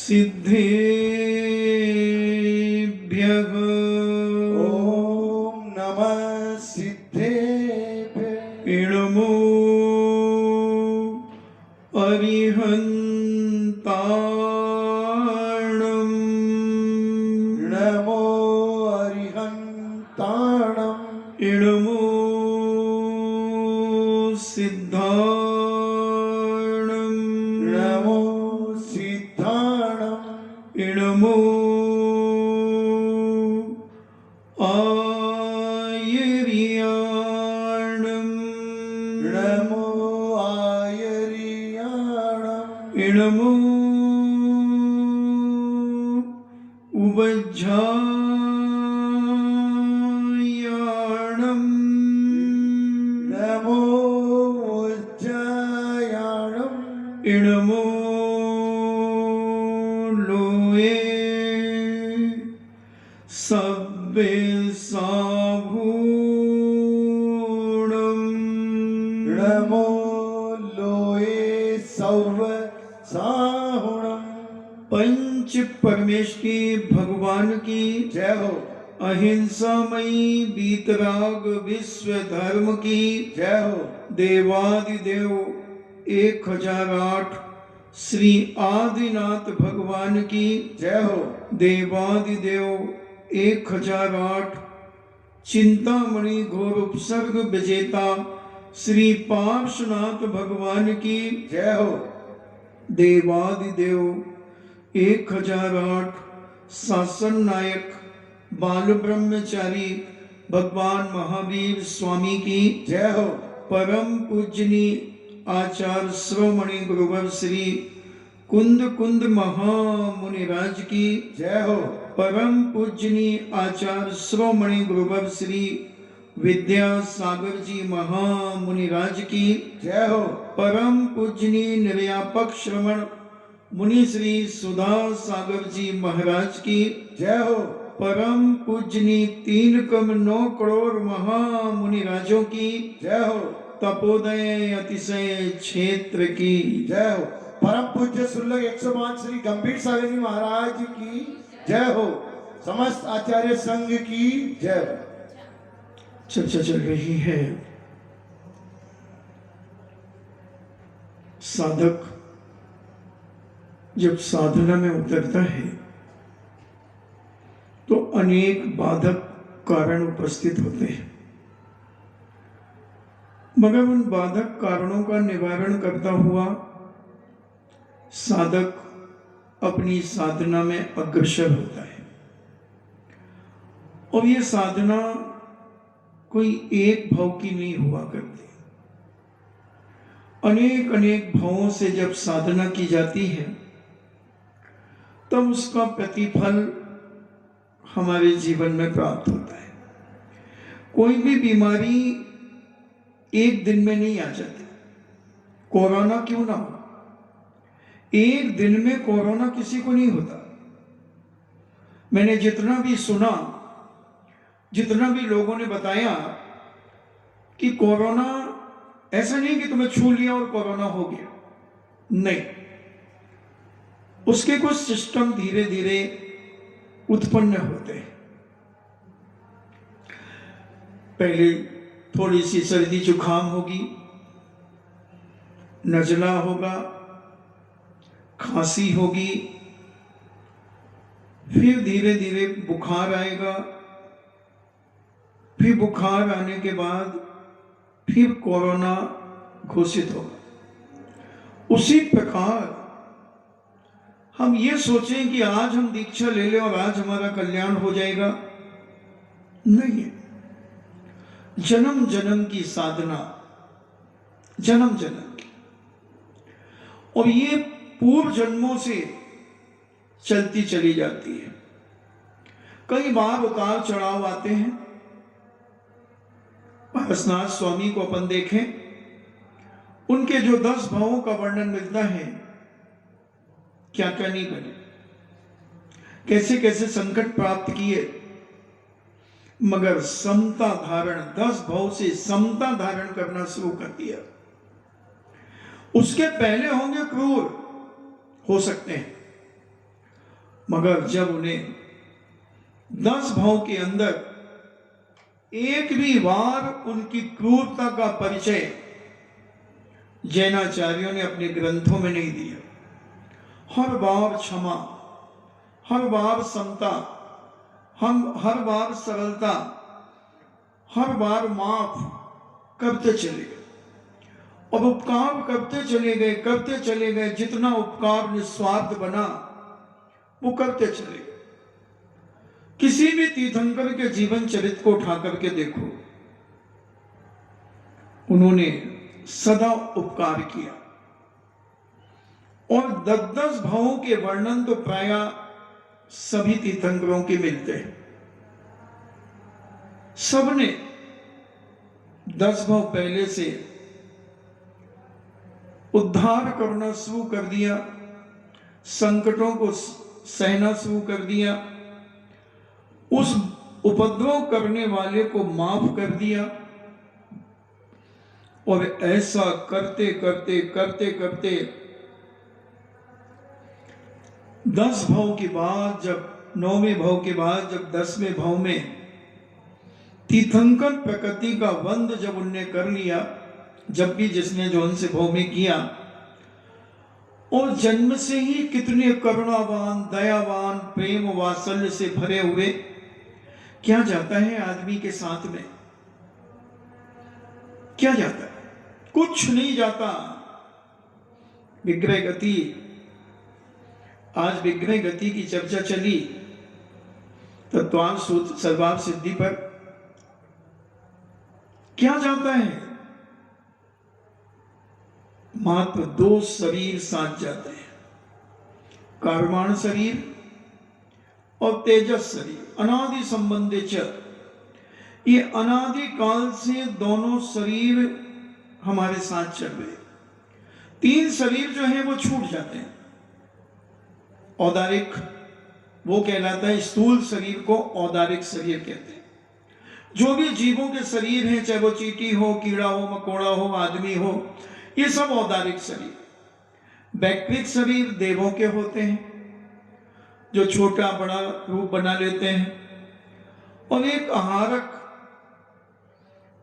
सिद्धेभ्यः ओम नमः सिद्धेभ्यः इणमो अरिहन्ताणम् नमो अरिहन्ताणम् इणमो सिद्धाणम् नमो सिद्धाणम् इणमो आयर्याणम् नमो आयर्याणम् इणमो उवज्झायाणम् नमो उज्जायाणम् इणमो लोये सब्बे साभूणम् नमो लोये सौव साहुणम् पंच परमेश की भगवान की जय हो अहिंसामयी बीतराग विश्व धर्म की जय हो देवादिदेव 1008 श्री आदिनाथ भगवान की जय हो देवादिदेव 1008 चिंतामणि घोर उपसर्ग विजेता श्री पार्श्वनाथ भगवान की जय हो देवादिदेव 1008 शासन नायक बाल ब्रह्मचारी भगवान महावीर स्वामी की जय हो परम पूजनी आचार्य श्रोमणि गुरुवर श्री कुंद कुंद महामुनिराज की जय हो परम पूजनी आचार्य श्रोमणि गुरुवर श्री विद्यासागर जी महामुनिराज की जय हो परम पूजनी निर्यापक श्रवण मुनि श्री सुधा सागर जी महाराज की जय हो परम पूजनी 3,9 करोड़ महामुनिराजों की जय हो तपोदय अतिशय क्षेत्र की जय हो परम पूज्य सुल्लभ 105 श्री गंभीर सागर जी महाराज की जय हो समस्त आचार्य संघ की जय हो चर्चा चल रही है साधक जब साधना में उतरता है तो अनेक बाधक कारण उपस्थित होते हैं, मगर उन बाधक कारणों का निवारण करता हुआ साधक अपनी साधना में अग्रसर होता है। और ये साधना कोई एक भाव की नहीं हुआ करती, अनेक अनेक भावों से जब साधना की जाती है तब उसका प्रतिफल हमारे जीवन में प्राप्त होता है। कोई भी बीमारी एक दिन में नहीं आ जाती, कोरोना क्यों ना हो, एक दिन में कोरोना किसी को नहीं होता। मैंने जितना भी सुना, जितना भी लोगों ने बताया कि कोरोना ऐसा नहीं कि तुम्हें छू लिया और कोरोना हो गया, नहीं, उसके कुछ सिस्टम धीरे धीरे उत्पन्न होते हैं। पहले थोड़ी सी सर्दी जुकाम होगी, नजला होगा, खांसी होगी, फिर धीरे धीरे बुखार आएगा, फिर बुखार आने के बाद फिर कोरोना घोषित होगा। उसी प्रकार हम ये सोचें कि आज हम दीक्षा ले लें और आज हमारा कल्याण हो जाएगा, नहीं है। जन्म जन्म की साधना, जन्म जन्म की, और ये पूर्व जन्मों से चलती चली जाती है। कई बार उतार चढ़ाव आते हैं। पारसनाथ स्वामी को अपन देखें, उनके जो 10 भावों का वर्णन मिलता है, क्या क्या नहीं बने, कैसे कैसे संकट प्राप्त किए, मगर समता धारण, 10 भाव से समता धारण करना शुरू कर दिया। उसके पहले होंगे क्रूर, हो सकते हैं, मगर जब उन्हें 10 भाव के अंदर एक भी बार उनकी क्रूरता का परिचय जैनाचार्यों ने अपने ग्रंथों में नहीं दिया, हर बार क्षमा, हर बार समता, हम हर बार सरलता, हर बार माफ करते चले गए और उपकार करते चले गए। जितना उपकार निस्वार्थ बना वो करते चले गए। किसी भी तीर्थंकर के जीवन चरित्र को उठा करके देखो, उन्होंने सदा उपकार किया। और 10 भावों के वर्णन तो प्राय सभी तीर्थंकरों के मिलते हैं। सबने 10 भाव पहले से उद्धार करना शुरू कर दिया, संकटों को सहना शुरू कर दिया, उस उपद्रव करने वाले को माफ कर दिया। और ऐसा करते करते 10 भाव के बाद, जब 9वें भाव के बाद, जब 10वें भाव में तीर्थंकर प्रकृति का बंध जब उनने कर लिया, जब भी जिसने जो उनसे भाव में किया, और जन्म से ही कितने करुणावान, दयावान, प्रेम वात्सल्य से भरे हुए, क्या जाता है आदमी के साथ में? क्या जाता है? कुछ नहीं जाता। विग्रह गति, आज विग्रह गति की चर्चा चली तत्वान सूत्र सर्वार्थ सिद्धि पर, क्या जाता है? मात्र 2 शरीर साथ जाते हैं, कर्माण शरीर और तेजस शरीर। अनादि संबंधे च, ये अनादि काल से दोनों शरीर हमारे साथ चल रहे। 3 शरीर जो हैं वो छूट जाते हैं। औदारिक वो कहलाता है, स्थूल शरीर को औदारिक शरीर कहते हैं। जो भी जीवों के शरीर हैं, चाहे वो चींटी हो, कीड़ा हो, मकोड़ा हो, आदमी हो, ये सब औदारिक शरीर। वैक्रिक शरीर देवों के होते हैं, जो छोटा बड़ा रूप बना लेते हैं। और एक आहारक,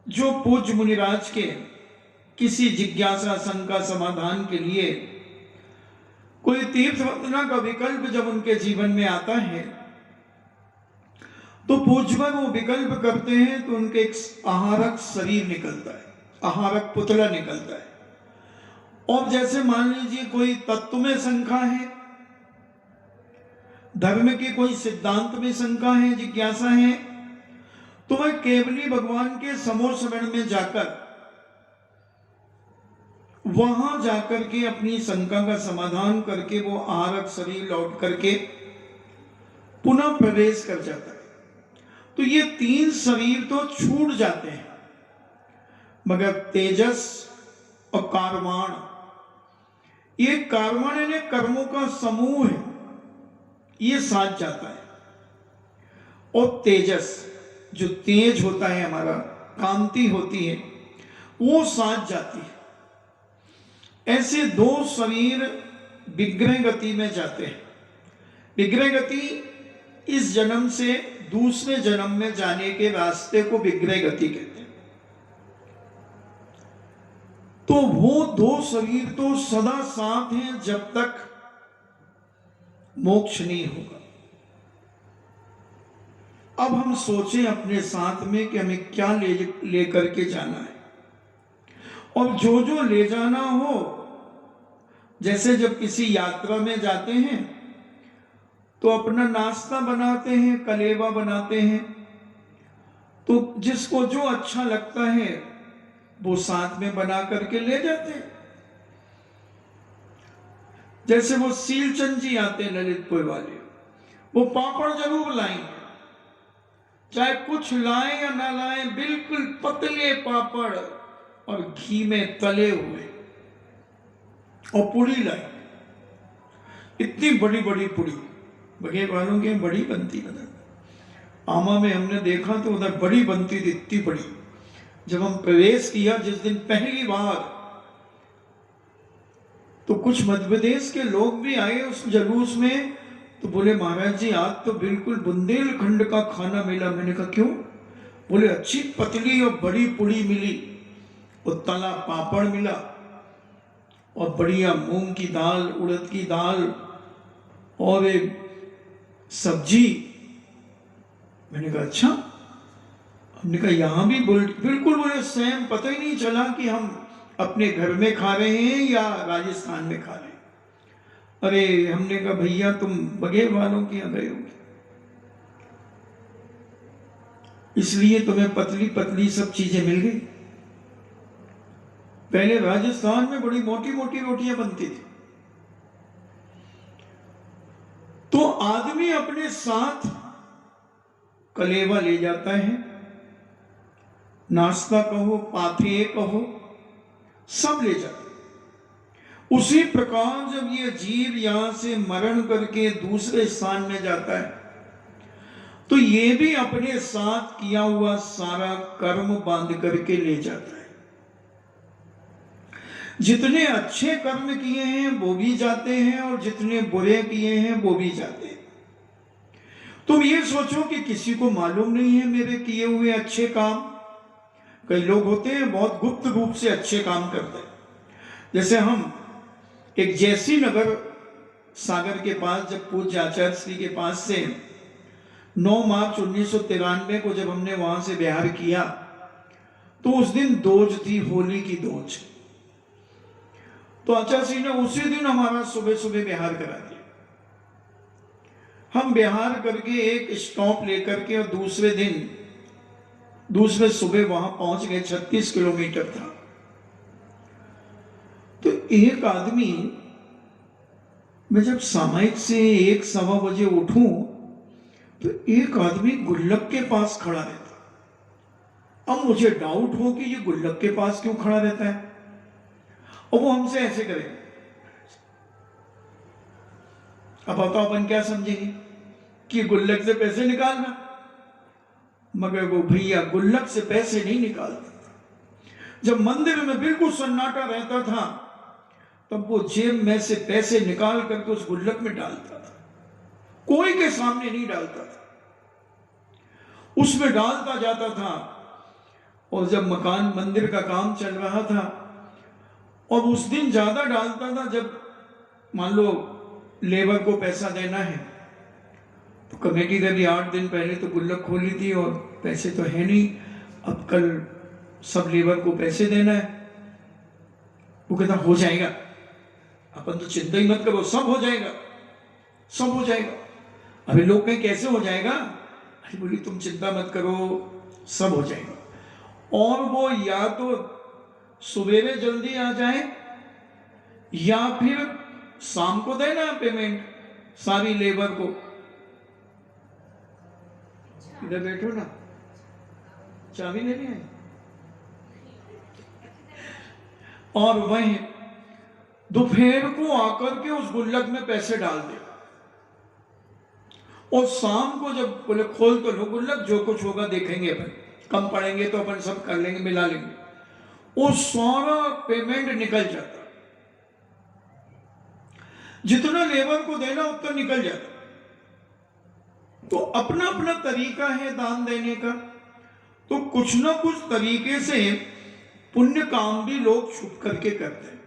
जो पूज्य मुनिराज के किसी जिज्ञासा शंका समाधान के लिए कोई तीर्थ वंदना का विकल्प जब उनके जीवन में आता है, तो पूज्यवर वो विकल्प करते हैं, तो उनके एक आहारक शरीर निकलता है, आहारक पुतला निकलता है। और जैसे मान लीजिए कोई तत्व में शंका है, धर्म के कोई सिद्धांत में शंका है, जिज्ञासा है, तो वह केवली भगवान के समोर शरण में जाकर, वहां जाकर के अपनी शंका का समाधान करके वो आहारक शरीर लौट करके पुनः प्रवेश कर जाता है। तो ये 3 शरीर तो छूट जाते हैं, मगर तेजस और कार्माण, ये कार्माण यानी कर्मों का समूह है, ये साथ जाता है। और तेजस, जो तेज होता है हमारा, कांति होती है, वो साथ जाती है। ऐसे 2 शरीर विग्रह गति में जाते हैं। विग्रह गति इस जन्म से दूसरे जन्म में जाने के रास्ते को विग्रह गति कहते हैं। तो वो 2 शरीर तो सदा साथ हैं जब तक मोक्ष नहीं होगा। अब हम सोचें अपने साथ में कि हमें क्या ले करके जाना है, और जो जो ले जाना हो, जैसे जब किसी यात्रा में जाते हैं तो अपना नाश्ता बनाते हैं, कलेवा बनाते हैं, तो जिसको जो अच्छा लगता है वो साथ में बना करके ले जाते हैं। जैसे वो सीलचंद जी आते हैं ललितपुर वाले, वो पापड़ जरूर लाएंगे, चाहे कुछ लाएं या ना लाएं, बिल्कुल पतले पापड़ और घी में तले हुए, और पुड़ी लाई, इतनी बड़ी बड़ी पुड़ी, बघेल वालों के बड़ी बनती है। आमा में हमने देखा तो उधर बड़ी बनती थी, इतनी बड़ी। जब हम प्रवेश किया जिस दिन पहली बार, तो कुछ मध्य प्रदेश के लोग भी आए उस जुलूस में, तो बोले महाराज जी आज तो बिल्कुल बुंदेलखंड का खाना मिला। मैंने कहा क्यों? बोले अच्छी पतली और बड़ी पुड़ी मिली, और तला पापड़ मिला, और बढ़िया मूंग की दाल, उड़द की दाल, और एक सब्जी। मैंने कहा अच्छा। हमने कहा यहाँ भी बिल्कुल बोले सेम, पता ही नहीं चला कि हम अपने घर में खा रहे हैं या राजस्थान में खा रहे हैं। अरे हमने कहा भैया तुम बघेल वालों के यहाँ गए हो, इसलिए तुम्हें पतली पतली सब चीजें मिल गई। पहले राजस्थान में बड़ी मोटी मोटी रोटियां बनती थी। तो आदमी अपने साथ कलेवा ले जाता है, नाश्ता कहो, पाथे कहो, सब ले जाता है। उसी प्रकार जब ये जीव यहां से मरण करके दूसरे स्थान में जाता है, तो ये भी अपने साथ किया हुआ सारा कर्म बांध करके ले जाता है। जितने अच्छे कर्म किए हैं वो भी जाते हैं, और जितने बुरे किए हैं वो भी जाते हैं। तुम ये सोचो कि किसी को मालूम नहीं है मेरे किए हुए अच्छे काम। कई लोग होते हैं बहुत गुप्त रूप से अच्छे काम करते हैं। जैसे हम एक जैसी नगर सागर के पास, जब पूज्य आचार्य श्री के पास से 9 मार्च 1993 को जब हमने वहां से बिहार किया, तो उस दिन दोज थी, होली की दोज। तो आचार्य श्री ने उसी दिन हमारा सुबह सुबह बिहार करा दिया। हम बिहार करके एक स्टॉप लेकर के और दूसरे सुबह वहां पहुंच गए। 36 किलोमीटर था। तो एक आदमी, मैं जब सामायिक से 1-1:15 बजे उठूं, तो एक आदमी गुल्लक के पास खड़ा रहता। अब मुझे डाउट हो कि ये गुल्लक के पास क्यों खड़ा रहता है, और वो हमसे ऐसे करे। अब बताओ अपन क्या समझेंगे कि गुल्लक से पैसे निकालना, मगर वो भैया गुल्लक से पैसे नहीं निकालता। जब मंदिर में बिल्कुल सन्नाटा रहता था, तब वो जेब में से पैसे निकाल करके उस गुल्लक में डालता था। कोई के सामने नहीं डालता था, उसमें डालता जाता था। और जब मकान मंदिर का काम चल रहा था, और उस दिन ज्यादा डालता था, जब मान लो लेबर को पैसा देना है, तो कमेटी का भी 8 दिन पहले तो गुल्लक खोली थी, और पैसे तो है नहीं, अब कल सब लेबर को पैसे देना है। वो कहता हो जाएगा, अपन तो चिंता ही मत करो, सब हो जाएगा, सब हो जाएगा। अभी लोग कहें कैसे हो जाएगा? अरे बोली तुम चिंता मत करो, सब हो जाएगा। और वो या तो सवेरे जल्दी आ जाए, या फिर शाम को देना पेमेंट सारी लेबर को। इधर बैठो ना, चाबी लेनी है। और वहीं दोपहर को आकर के उस गुल्लक में पैसे डाल दे, और शाम को जब बोले खोल तो लो गुल्लक, जो कुछ होगा देखेंगे, अपन कम पड़ेंगे तो अपन सब कर लेंगे, मिला लेंगे। वो सारा पेमेंट निकल जाता, जितना लेबर को देना उतना निकल जाता। तो अपना अपना तरीका है दान देने का। तो कुछ ना कुछ तरीके से पुण्य काम भी लोग छुप करके करते हैं,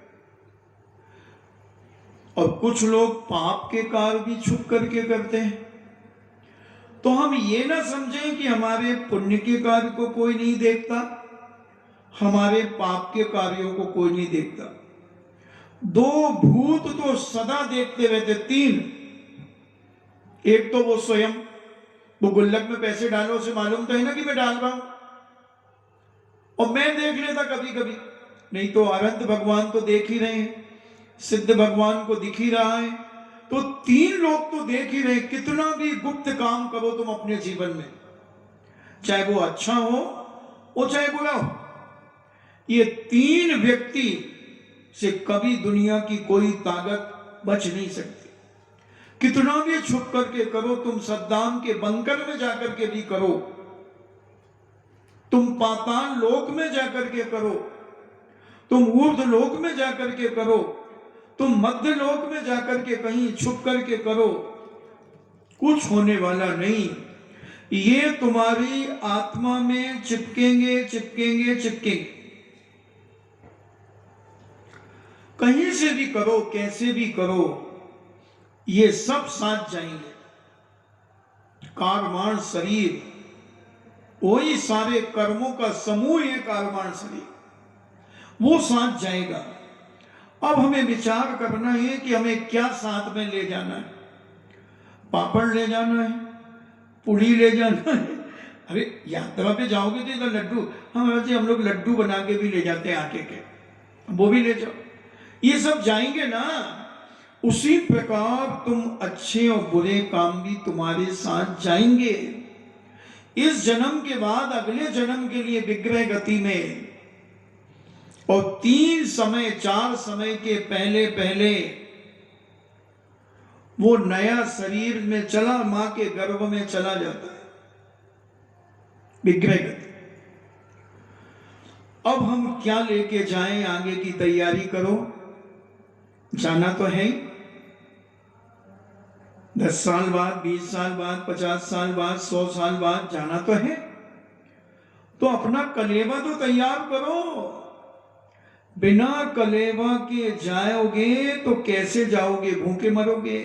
और कुछ लोग पाप के कार्य भी छुप करके करते हैं। तो हम ये ना समझें कि हमारे पुण्य के कार्य को कोई नहीं देखता, हमारे पाप के कार्यों को कोई नहीं देखता। 2 भूत तो सदा देखते रहते, 3। एक तो वो स्वयं, वो गुल्लक में पैसे डालो, उसे मालूम तो है ना कि मैं डाल रहा हूं, और मैं देख लेता कभी कभी, नहीं तो अनंत भगवान तो देख ही रहे हैं, सिद्ध भगवान को दिख ही रहा है। तो 3 लोग तो देख ही रहे। कितना भी गुप्त काम करो तुम अपने जीवन में, चाहे वो अच्छा हो और चाहे बुरा हो, ये 3 व्यक्ति से कभी दुनिया की कोई ताकत बच नहीं सकती। कितना भी छुप करके करो, तुम सद्दाम के बंकर में जाकर के भी करो, तुम पाताल लोक में जाकर के करो, तुम ऊर्ध्व लोक में जाकर के करो, तुम मध्य लोक में जाकर के कहीं छुप करके करो, कुछ होने वाला नहीं। ये तुम्हारी आत्मा में चिपकेंगे चिपकेंगे चिपकेंगे। कहीं से भी करो, कैसे भी करो, ये सब साथ जाएंगे। कारवाण शरीर, वही सारे कर्मों का समूह है कारवाण शरीर, वो साथ जाएगा। अब हमें विचार करना है कि हमें क्या साथ में ले जाना है। पापड़ ले जाना है, पूड़ी ले जाना है। अरे यात्रा पे जाओगे तो इधर लड्डू, हम लोग लड्डू बना के भी ले जाते हैं आटे के, वो भी ले जाओ। ये सब जाएंगे ना। उसी प्रकार तुम अच्छे और बुरे काम भी तुम्हारे साथ जाएंगे। इस जन्म के बाद अगले जन्म के लिए विग्रह गति में, और 3 समय 4 समय के पहले पहले वो नया शरीर में चला, मां के गर्भ में चला जाता है विग्रह गति। अब हम क्या लेके जाएं, आगे की तैयारी करो। जाना तो है ही। 10 साल बाद, 20 साल बाद, 50 साल बाद, 100 साल बाद जाना तो है। तो अपना कलेवा तो तैयार करो। बिना कलेवा के जाओगे तो कैसे जाओगे? भूखे मरोगे।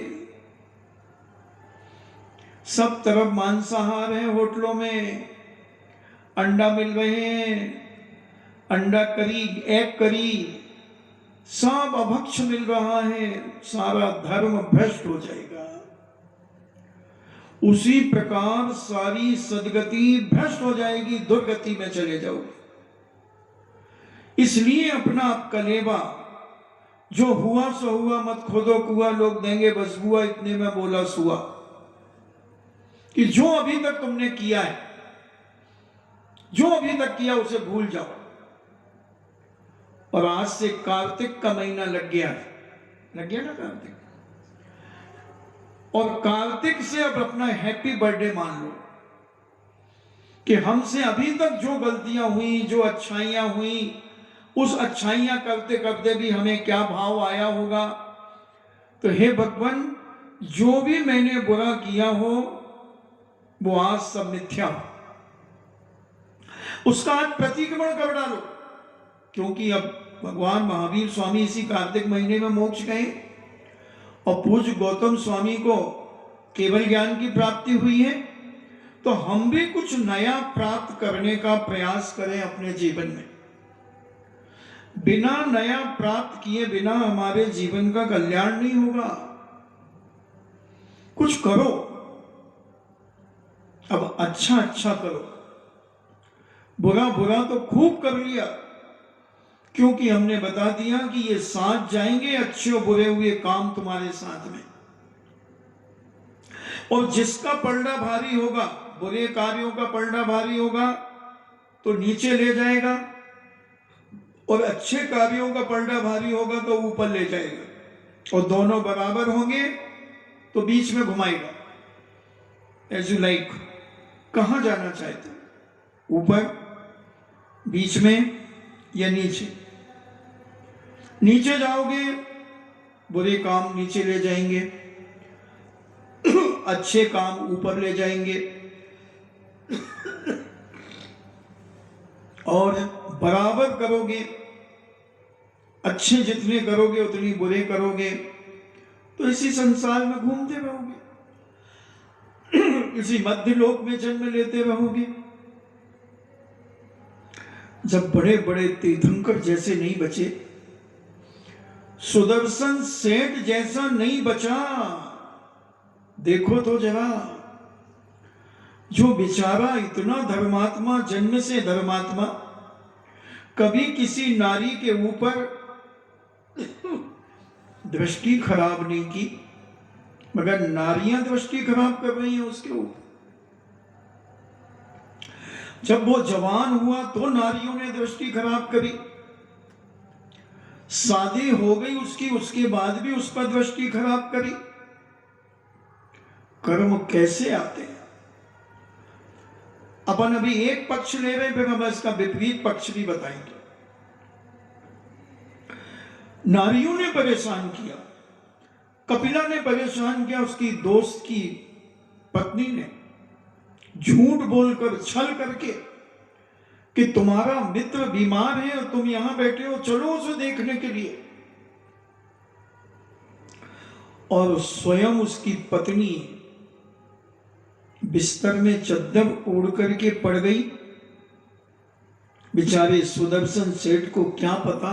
सब तरफ मांसाहार है, होटलों में अंडा मिल रहे हैं, अंडा करी, एग करी, सब अभक्ष मिल रहा है। सारा धर्म भ्रष्ट हो जाएगा। उसी प्रकार सारी सदगति भ्रष्ट हो जाएगी, दुर्गति में चले जाओगे। इसलिए अपना कलेवा, जो हुआ सो हुआ, मत खोदो कुआ, लोग देंगे बस हुआ, इतने में बोला सुआ। कि जो अभी तक तुमने किया है, जो अभी तक किया उसे भूल जाओ। और आज से कार्तिक का महीना लग गया ना कार्तिक। और कार्तिक से अब अपना हैप्पी बर्थडे मान लो कि हमसे अभी तक जो गलतियां हुई, जो अच्छाइयां हुई, उस अच्छाइयां करते करते भी हमें क्या भाव आया होगा। तो हे भगवान, जो भी मैंने बुरा किया हो वो आज सब मिथ्या हो, उसका आज प्रतिक्रमण कर डालो। क्योंकि अब भगवान महावीर स्वामी इसी कार्तिक महीने में मोक्ष गए और पूज्य गौतम स्वामी को केवल ज्ञान की प्राप्ति हुई है। तो हम भी कुछ नया प्राप्त करने का प्रयास करें अपने जीवन में। बिना नया प्राप्त किए बिना हमारे जीवन का कल्याण नहीं होगा। कुछ करो, अब अच्छा अच्छा करो। बुरा बुरा तो खूब कर लिया, क्योंकि हमने बता दिया कि ये साथ जाएंगे, अच्छे और बुरे हुए काम तुम्हारे साथ में। और जिसका पलड़ा भारी होगा, बुरे कार्यों का पलड़ा भारी होगा तो नीचे ले जाएगा, और अच्छे कार्यों का पलड़ा भारी होगा तो ऊपर ले जाएगा। और दोनों बराबर होंगे तो बीच में घुमाएगा। As you like. कहां जाना चाहते हो? ऊपर, बीच में या नीचे? नीचे जाओगे, बुरे काम नीचे ले जाएंगे, अच्छे काम ऊपर ले जाएंगे। और बराबर करोगे, अच्छे जितने करोगे उतनी बुरे करोगे, तो इसी संसार में घूमते रहोगे, इसी मध्य लोक में जन्म लेते रहोगे। जब बड़े बड़े तीर्थंकर जैसे नहीं बचे, सुदर्शन सेठ जैसा नहीं बचा, देखो तो जरा, जो बेचारा इतना धर्मात्मा, जन्म से धर्मात्मा, कभी किसी नारी के ऊपर दृष्टि खराब नहीं की, मगर नारियां दृष्टि खराब कर रही हैं उसके ऊपर। जब वो जवान हुआ तो नारियों ने दृष्टि खराब करी, शादी हो गई उसकी, उसके बाद भी उस पर दृष्टि खराब करी। कर्म कैसे आते हैं? अपन अभी एक पक्ष ले रहे, फिर हम इसका विपरीत पक्ष भी बताएंगे। नारियों ने परेशान किया, कपिला ने परेशान किया उसकी दोस्त की पत्नी ने झूठ बोलकर, छल करके कि तुम्हारा मित्र बीमार है और तुम यहां बैठे हो, चलो उसे देखने के लिए, और स्वयं उसकी पत्नी बिस्तर में चद्दर ओढ़ करके पड़ गई। बेचारे सुदर्शन सेठ को क्या पता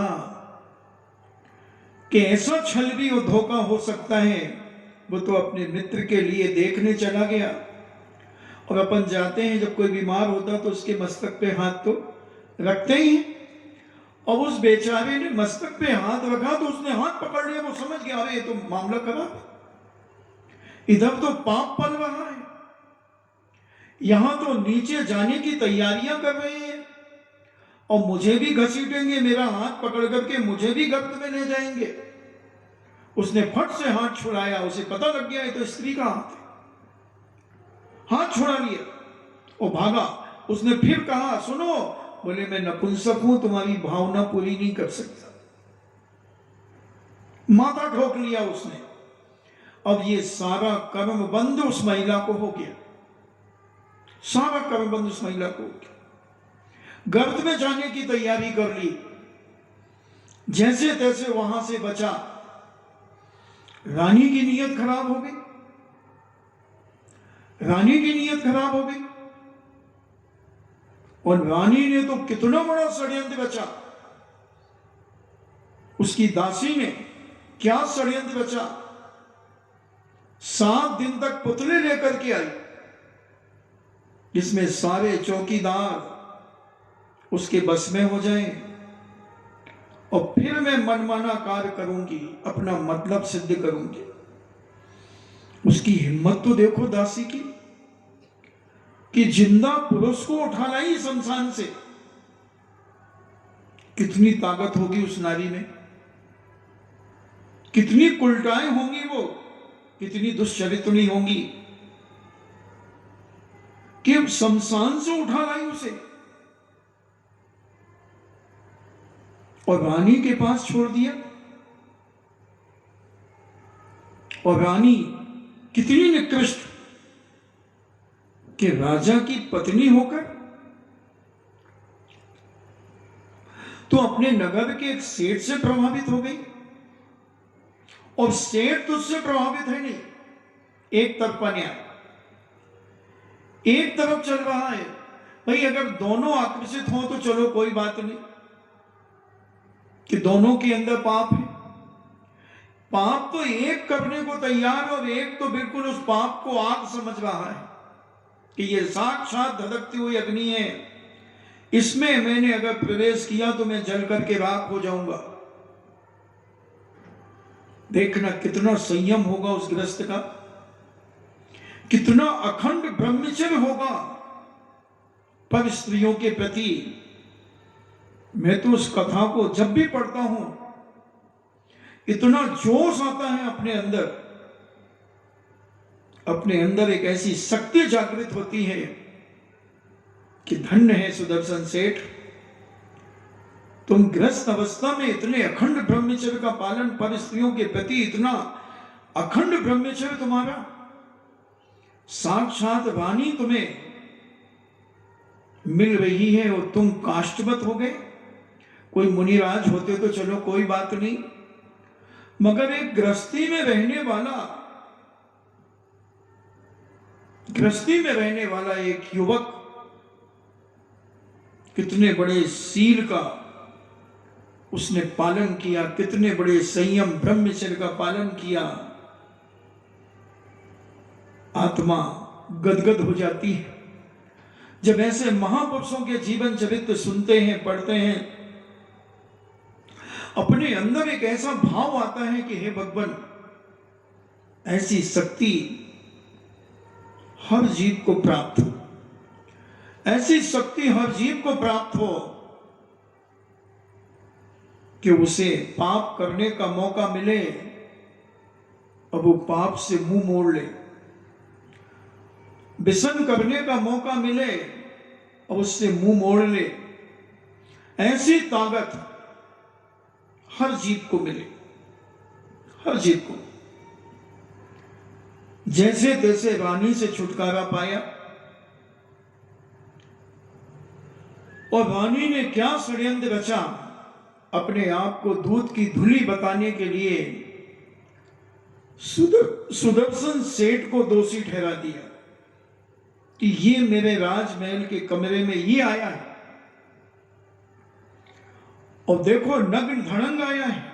कि ऐसा छल भी और धोखा हो सकता है। वो तो अपने मित्र के लिए देखने चला गया, और अपन जाते हैं जब कोई बीमार होता तो उसके मस्तक पे हाथ तो रखते ही हैं, और उस बेचारे ने मस्तक पे हाथ रखा तो उसने हाथ पकड़ लिया। वो समझ गया अरे ये तो मामला खराब है, इधर तो पाप पल रहा है, यहां तो नीचे जाने की तैयारियां कर रहे हैं और मुझे भी घसीटेंगे, मेरा हाथ पकड़ करके मुझे भी गर्त में ले जाएंगे। उसने फट से हाथ छुड़ाया, उसे पता लग गया ये तो स्त्री का हाथ है, हाथ छुड़ा लिया और भागा। उसने फिर कहा सुनो, बोले मैं नपुंसक हूं, तुम्हारी भावना पूरी नहीं कर सकता। माथा ठोक लिया उसने। अब ये सारा कर्म बंद उस महिला को हो गया, सारा कर्म बंद उस महिला को हो गया। गर्त में जाने की तैयारी कर ली, जैसे तैसे वहां से बचा। रानी की नीयत खराब हो गई, रानी की नीयत खराब हो गई, और रानी ने तो कितना बड़ा षड्यंत्र बचा। उसकी दासी ने क्या षड्यंत्र बचा, 7 दिन तक पुतले लेकर के आई, जिसमें सारे चौकीदार उसके बस में हो जाएं, और फिर मैं मनमाना कार्य करूंगी, अपना मतलब सिद्ध करूंगी। उसकी हिम्मत तो देखो दासी की, कि जिंदा पुरुष को उठा लाई शमशान से। कितनी ताकत होगी उस नारी में, कितनी कुलटाएं होंगी वो, कितनी दुष्चरित्रनी होंगी कि शमशान से उठा लाई उसे और रानी के पास छोड़ दिया। और रानी कितनी निकृष्ट कि राजा की पत्नी होकर तो अपने नगर के एक सेठ से प्रभावित हो गई, और सेठ तुझसे प्रभावित है नहीं। एक तरफा न्याय, एक तरफ चल रहा है भाई। अगर दोनों आकर्षित हो तो चलो कोई बात नहीं, कि दोनों के अंदर पाप है। पाप तो एक करने को तैयार, और एक तो बिल्कुल उस पाप को आग समझ रहा है कि ये साक्षात धधकती हुई अग्नि है, इसमें मैंने अगर प्रवेश किया तो मैं जल करके राख हो जाऊंगा। देखना कितना संयम होगा उस गृहस्थ का, कितना अखंड ब्रह्मचर्य होगा पर स्त्रियों के प्रति। मैं तो उस कथा को जब भी पढ़ता हूं इतना जोश आता है अपने अंदर, अपने अंदर एक ऐसी शक्ति जागृत होती है कि धन्य है सुदर्शन सेठ, तुम गृहस्थ अवस्था में इतने अखंड ब्रह्मचर्य का पालन, पर स्त्रियों के प्रति इतना अखंड ब्रह्मचर्य तुम्हारा। साक्षात रानी तुम्हें मिल रही है और तुम काष्ठवत हो गए। कोई मुनिराज होते तो चलो कोई बात नहीं, मगर एक गृहस्थी में रहने वाला, गृहस्थी में रहने वाला एक युवक कितने बड़े शील का उसने पालन किया, कितने बड़े संयम ब्रह्मचर्य का पालन किया। आत्मा गदगद हो जाती है जब ऐसे महापुरुषों के जीवन चरित्र सुनते हैं, पढ़ते हैं। अपने अंदर एक ऐसा भाव आता है कि हे भगवान, ऐसी शक्ति हर जीव को प्राप्त हो, ऐसी शक्ति हर जीव को प्राप्त हो कि उसे पाप करने का मौका मिले और वो पाप से मुंह मोड़ ले, व्यसन करने का मौका मिले और उससे मुंह मोड़ ले। ऐसी ताकत हर जीव को मिले, हर जीव को। जैसे तैसे रानी से छुटकारा पाया। और रानी ने क्या षड्यंत्र रचा, अपने आप को दूध की धुली बताने के लिए सुदर्शन सेठ को दोषी ठहरा दिया कि ये मेरे राजमहल के कमरे में ही आया है और देखो नग्न धड़ंग आया है।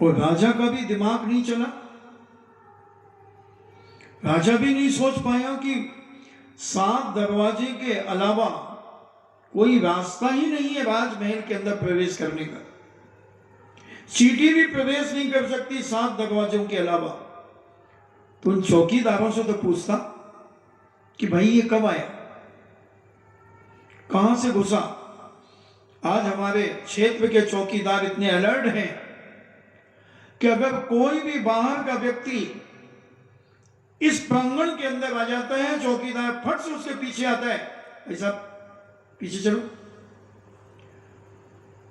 और राजा का भी दिमाग नहीं चला। राजा भी नहीं सोच पाया कि 7 दरवाजे के अलावा कोई रास्ता ही नहीं है राजमहल के अंदर प्रवेश करने का। चींटी भी प्रवेश नहीं कर सकती 7 दरवाजों के अलावा। तो उन चौकीदारों से तो पूछता कि भाई ये कब आया, कहां से घुसा। आज हमारे क्षेत्र के चौकीदार इतने अलर्ट हैं कि अगर कोई भी बाहर का व्यक्ति इस प्रांगण के अंदर आ जाता है, चौकीदार फट से उसके पीछे आता है, भाई साहब पीछे चलो।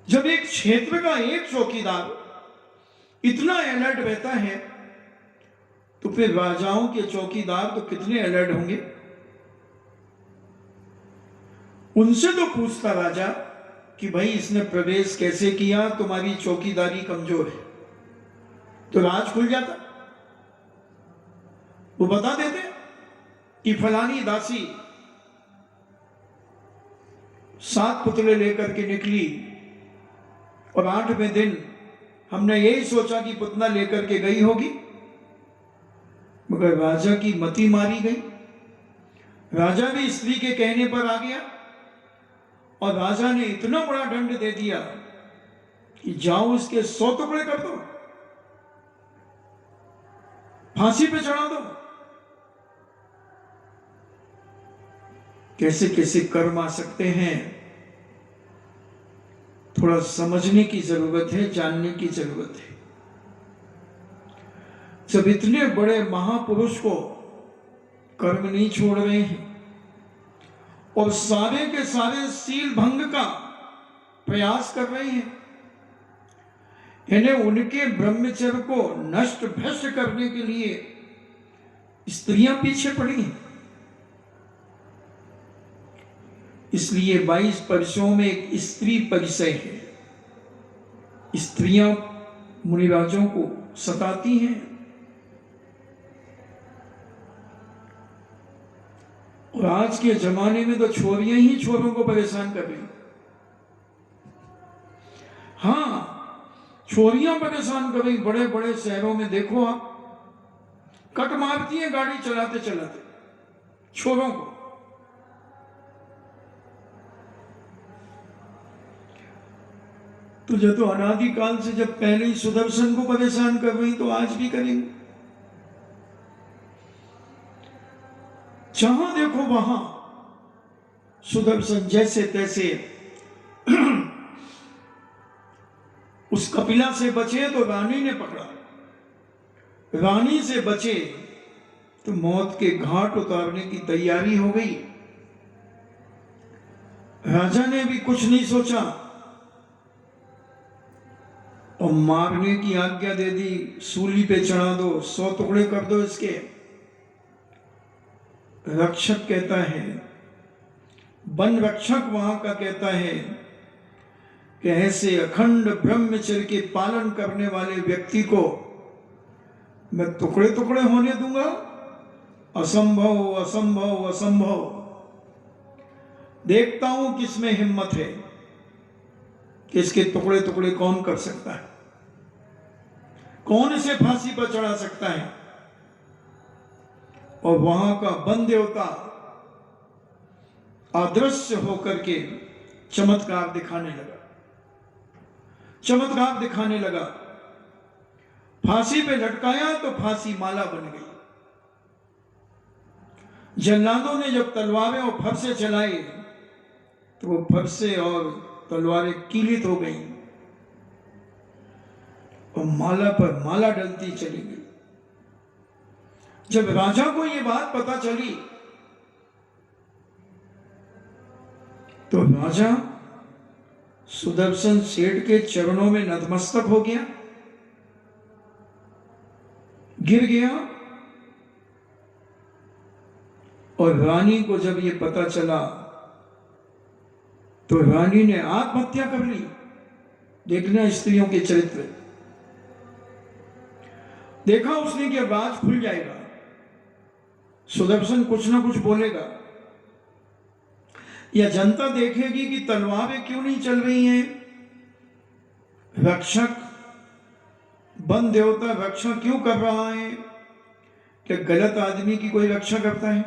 जब एक क्षेत्र का एक चौकीदार इतना अलर्ट रहता है तो फिर राजाओं के चौकीदार तो कितने अलर्ट होंगे। उनसे तो पूछता राजा कि भाई इसने प्रवेश कैसे किया, तुम्हारी चौकीदारी कमजोर है। तो राज खुल जाता, वो बता देते कि फलानी दासी 7 पुतले लेकर के निकली और 8वें दिन हमने यही सोचा कि पुतना लेकर के गई होगी, मगर राजा की मति मारी गई। राजा भी स्त्री के कहने पर आ गया और राजा ने इतना बड़ा दंड दे दिया कि जाओ इसके 100 टुकड़े कर दो, फांसी पे चढ़ा दो। कैसे कैसे कर्म आ सकते हैं, थोड़ा समझने की जरूरत है, जानने की जरूरत है। जब इतने बड़े महापुरुष को कर्म नहीं छोड़ रहे हैं और सारे के सारे सील भंग का प्रयास कर रहे हैं, इन्हें उनके ब्रह्मचर्य को नष्ट भ्रष्ट करने के लिए स्त्रियां पीछे पड़ी हैं। इसलिए 22 परिसरों में एक स्त्री परिसय है। स्त्रियां मुनिराजों को सताती हैं और आज के जमाने में तो छोरियां ही छोरों को परेशान कर रही। हाँ, छोरियां परेशान कर रही। बड़े बड़े शहरों में देखो आप, कट मारती हैं गाड़ी चलाते चलाते छोरों को। तो जब तो अनादिकाल से जब पहले ही सुदर्शन को परेशान कर रही, तो आज भी करेंगे। जहां देखो वहां सुदर्शन जैसे तैसे उस कपिला से बचे तो रानी ने पकड़ा, रानी से बचे तो मौत के घाट उतारने की तैयारी हो गई। राजा ने भी कुछ नहीं सोचा और मारने की आज्ञा दे दी। सूली पे चढ़ा दो, 100 टुकड़े कर दो इसके। रक्षक कहता है, वन रक्षक वहां का कहता है कि ऐसे अखंड ब्रह्मचर्य के पालन करने वाले व्यक्ति को मैं टुकड़े टुकड़े होने दूंगा? असंभव असंभव असंभव। देखता हूं किसमें हिम्मत है कि इसके टुकड़े टुकड़े कौन कर सकता है, कौन इसे फांसी पर चढ़ा सकता है। और वहां का वन देवता अदृश्य होकर के चमत्कार दिखाने लगा, चमत्कार दिखाने लगा। फांसी पे लटकाया तो फांसी माला बन गई। जल्लादों ने जब तलवारें और फरसे चलाई तो वो फरसे और तलवारें कीलित हो गई और माला पर माला डलती चली गई। जब राजा को ये बात पता चली तो राजा सुदर्शन सेठ के चरणों में नतमस्तक हो गया। गिर गया। और रानी को जब ये पता चला तो रानी ने आत्महत्या कर ली। देखना स्त्रियों के चरित्र, देखा उसने कि अब राज खुल जाएगा, सुदर्शन कुछ ना कुछ बोलेगा, या जनता देखेगी कि तलवारें क्यों नहीं चल रही हैं, रक्षक वन देवता रक्षा क्यों कर रहा है, क्या गलत आदमी की कोई रक्षा करता है?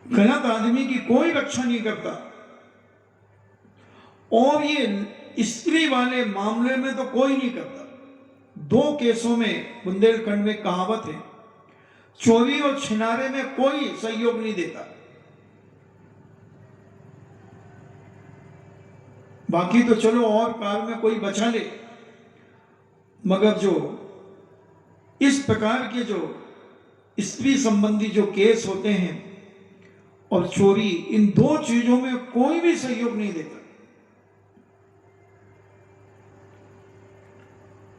गलत आदमी की कोई रक्षा नहीं करता। और ये स्त्री वाले मामले में तो कोई नहीं करता। 2 केसों में बुंदेलखंड में कहावत है, चोरी और छिनारे में कोई सहयोग नहीं देता। बाकी तो चलो और काल में कोई बचा ले, मगर जो इस प्रकार के जो स्त्री संबंधी जो केस होते हैं और चोरी, इन 2 चीजों में कोई भी सहयोग नहीं देता।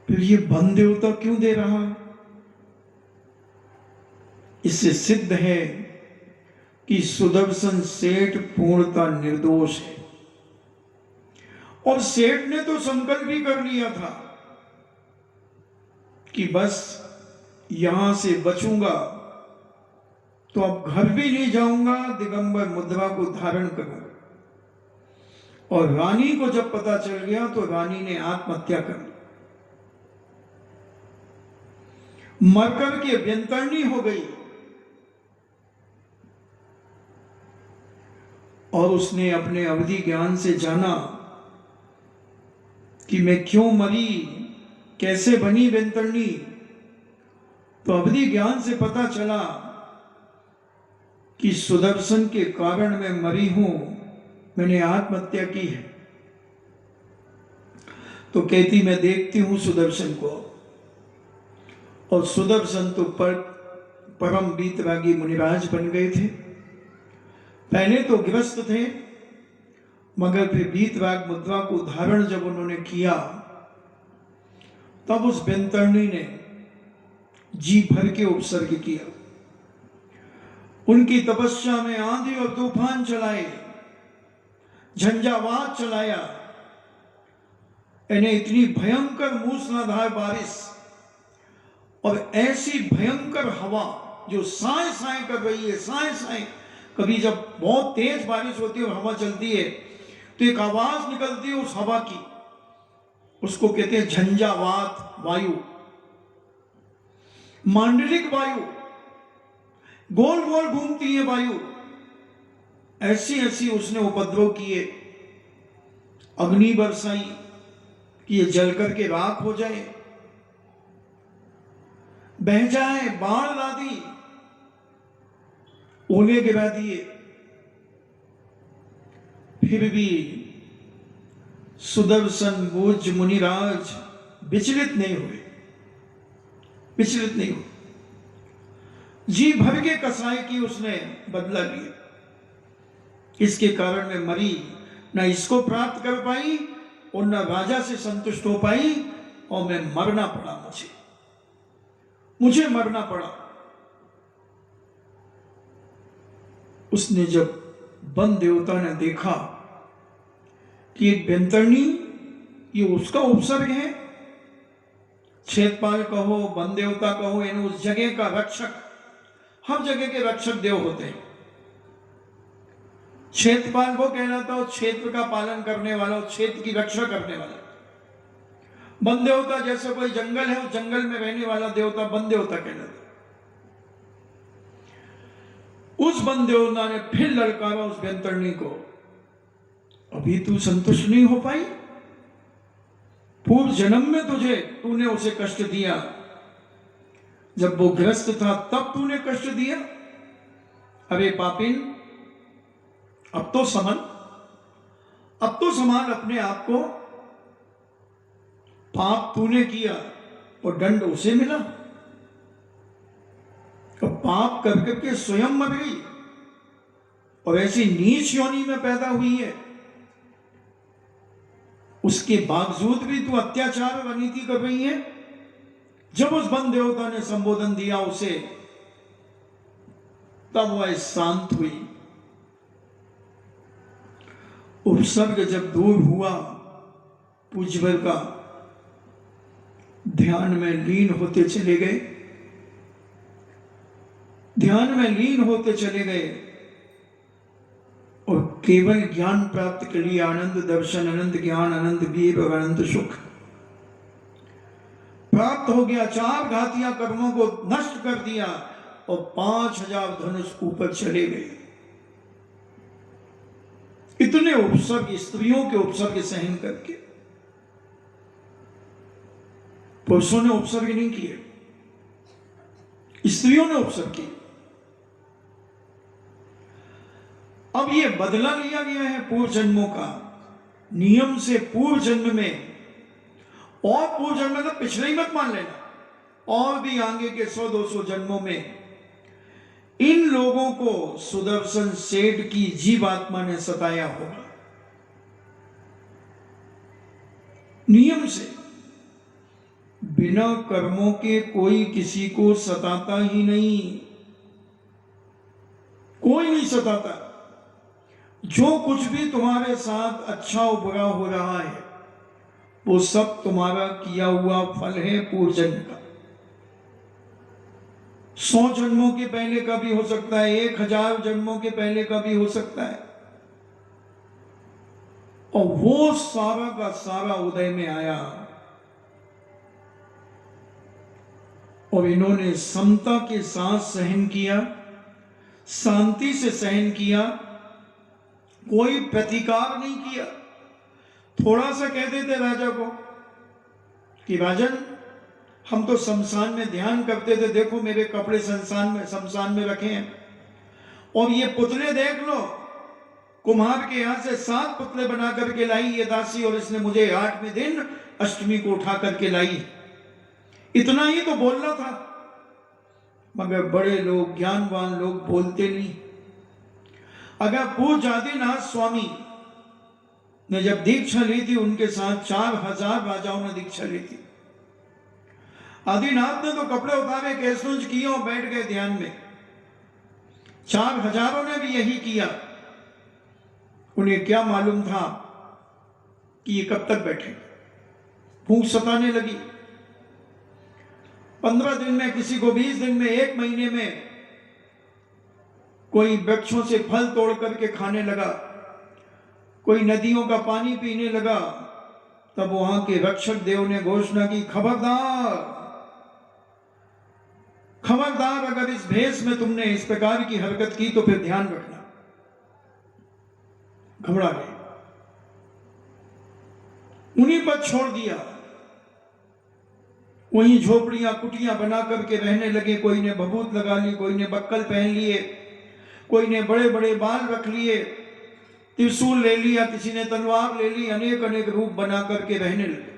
फिर ये वन देवता क्यों दे रहा है? इससे सिद्ध है कि सुदर्शन सेठ पूर्णतः निर्दोष है। और सेठ ने तो संकल्प भी कर लिया था कि बस यहां से बचूंगा तो अब घर भी नहीं जाऊंगा, दिगंबर मुद्रा को धारण करूंगा। और रानी को जब पता चल गया तो रानी ने आत्महत्या कर ली, मरकर के व्यंतरणी हो गई। और उसने अपने अवधि ज्ञान से जाना कि मैं क्यों मरी, कैसे बनी व्यंतरणी। तो अवधि ज्ञान से पता चला कि सुदर्शन के कारण मैं मरी हूं, मैंने आत्महत्या की है। तो कहती मैं देखती हूं सुदर्शन को, और सुदर्शन तो परम वीतरागी मुनिराज बन गए थे। पहले तो गृहस्थ थे, मगर फिर वीतराग मुद्रा को धारण जब उन्होंने किया, तब उस व्यंतरणी ने जी भर के उपसर्ग किया। उनकी तपस्या में आंधी और तूफान चलाए, झंझावात चलाया, इन्हें इतनी भयंकर मूसलाधार बारिश और ऐसी भयंकर हवा जो साए साए कर रही है, साए साए। कभी जब बहुत तेज बारिश होती है और हवा चलती है तो एक आवाज निकलती है उस हवा की, उसको कहते हैं झंझावात वायु, मांडलिक वायु, गोल गोल घूमती है वायु। ऐसी ऐसी उसने उपद्रव किए, अग्नि बरसाई कि ये जल करके राख हो जाए, बह जाए, बाढ़ ला दी, ओले गिरा दिए। फिर भी सुदर्शन बोझ मुनिराज विचलित नहीं हुए, विचलित नहीं हुए। जी भर के कसाई की उसने बदला लिया। इसके कारण मैं मरी, न इसको प्राप्त कर पाई और न राजा से संतुष्ट हो पाई, और मैं मरना पड़ा, मुझे मरना पड़ा। उसने जब वन देवता ने देखा कि एक व्यंतरणी ये उसका उपसर्ग है, क्षेत्रपाल कहो, वन देवता कहो, यानी उस जगह का रक्षक, हर जगह के रक्षक देव होते हैं। क्षेत्रपाल वो कहलाता हो क्षेत्र का पालन करने वाला, क्षेत्र की रक्षा करने वाला। वन देवता जैसे कोई जंगल है, उस जंगल में रहने वाला देवता वन देवता कहलाता। उस वन देवता ने फिर ललकारा उस व्यंतरणी को, अभी तू संतुष्ट नहीं हो पाई? पूर्व जन्म में तूने उसे कष्ट दिया, जब वो ग्रस्त था तब तूने कष्ट दिया। अरे पापिन, अब तो संभाल अपने आप को। पाप तूने किया और दंड उसे मिला। तो पाप कर करके स्वयं मर गई और ऐसी नीच योनि में पैदा हुई है। उसके बावजूद भी तू अत्याचार और अनीति कर रही है। जब उस वन देवता ने संबोधन दिया उसे, तब वह शांत हुई। उपसर्ग जब दूर हुआ, पूज्यवर का ध्यान में लीन होते चले गए, ध्यान में लीन होते चले गए और केवल ज्ञान प्राप्त कर लिया। आनंद दर्शन, अनंत ज्ञान, अनंत वीर और अनंत सुख प्राप्त हो गया। 4 घातिया कर्मों को नष्ट कर दिया और 5000 धनुष ऊपर चले गए। इतने उपसर्ग, स्त्रियों के उपसर्ग सहन करके। पुरुषों ने उपसर्ग नहीं किए, स्त्रियों ने उपसर्ग किए। अब ये बदला लिया गया है पूर्व जन्मों का नियम से। पूर्व जन्म में, और पूर्व जन्म में तो पिछले ही मत मान लेना, और भी आगे के 100-200 जन्मों में इन लोगों को सुदर्शन सेठ की जीवात्मा ने सताया होगा नियम से। बिना कर्मों के कोई किसी को सताता ही नहीं, कोई नहीं सताता। जो कुछ भी तुम्हारे साथ अच्छा और बुरा हो रहा है, वो सब तुम्हारा किया हुआ फल है पूर्व जन्म का। 100 जन्मों के पहले का भी हो सकता है, 1000 जन्मों के पहले का भी हो सकता है। और वो सारा का सारा उदय में आया और इन्होंने समता के साथ सहन किया, शांति से सहन किया, कोई प्रतिकार नहीं किया। थोड़ा सा कह देते राजा को कि राजन, हम तो शमशान में ध्यान करते थे, देखो मेरे कपड़े शमशान में रखे हैं, और ये पुतले देख लो, कुम्हार के यहां से 7 पुतले बना करके लाई ये दासी, और इसने मुझे 8वें दिन अष्टमी को उठा करके लाई। इतना ही तो बोलना था, मगर बड़े लोग, ज्ञानवान लोग बोलते नहीं। अगर पूज्य आदिनाथ स्वामी ने जब दीक्षा ली थी, उनके साथ 4000 राजाओं ने दीक्षा ली थी। आदिनाथ ने तो कपड़े उतारे, केसुंज किए और बैठ गए ध्यान में। 4000 ने भी यही किया। उन्हें क्या मालूम था कि ये कब तक बैठे। भूख सताने लगी। 15 दिन में, किसी को 20 दिन में, 1 महीने में कोई वृक्षों से फल तोड़ करके खाने लगा, कोई नदियों का पानी पीने लगा। तब वहां के रक्षक देव ने घोषणा की, खबरदार खबरदार, अगर इस भेष में तुमने इस प्रकार की हरकत की तो फिर ध्यान रखना। घबरा गए, उन्हीं पर छोड़ दिया। वहीं झोपड़ियां कुटियां बना करके रहने लगे। कोई ने भभूत लगा ली, कोई ने बक्कल पहन लिए, कोई ने बड़े बड़े बाल रख लिए, त्रिशूल ले लिया, किसी ने तलवार ले ली, अनेक अनेक रूप बना करके रहने लगे।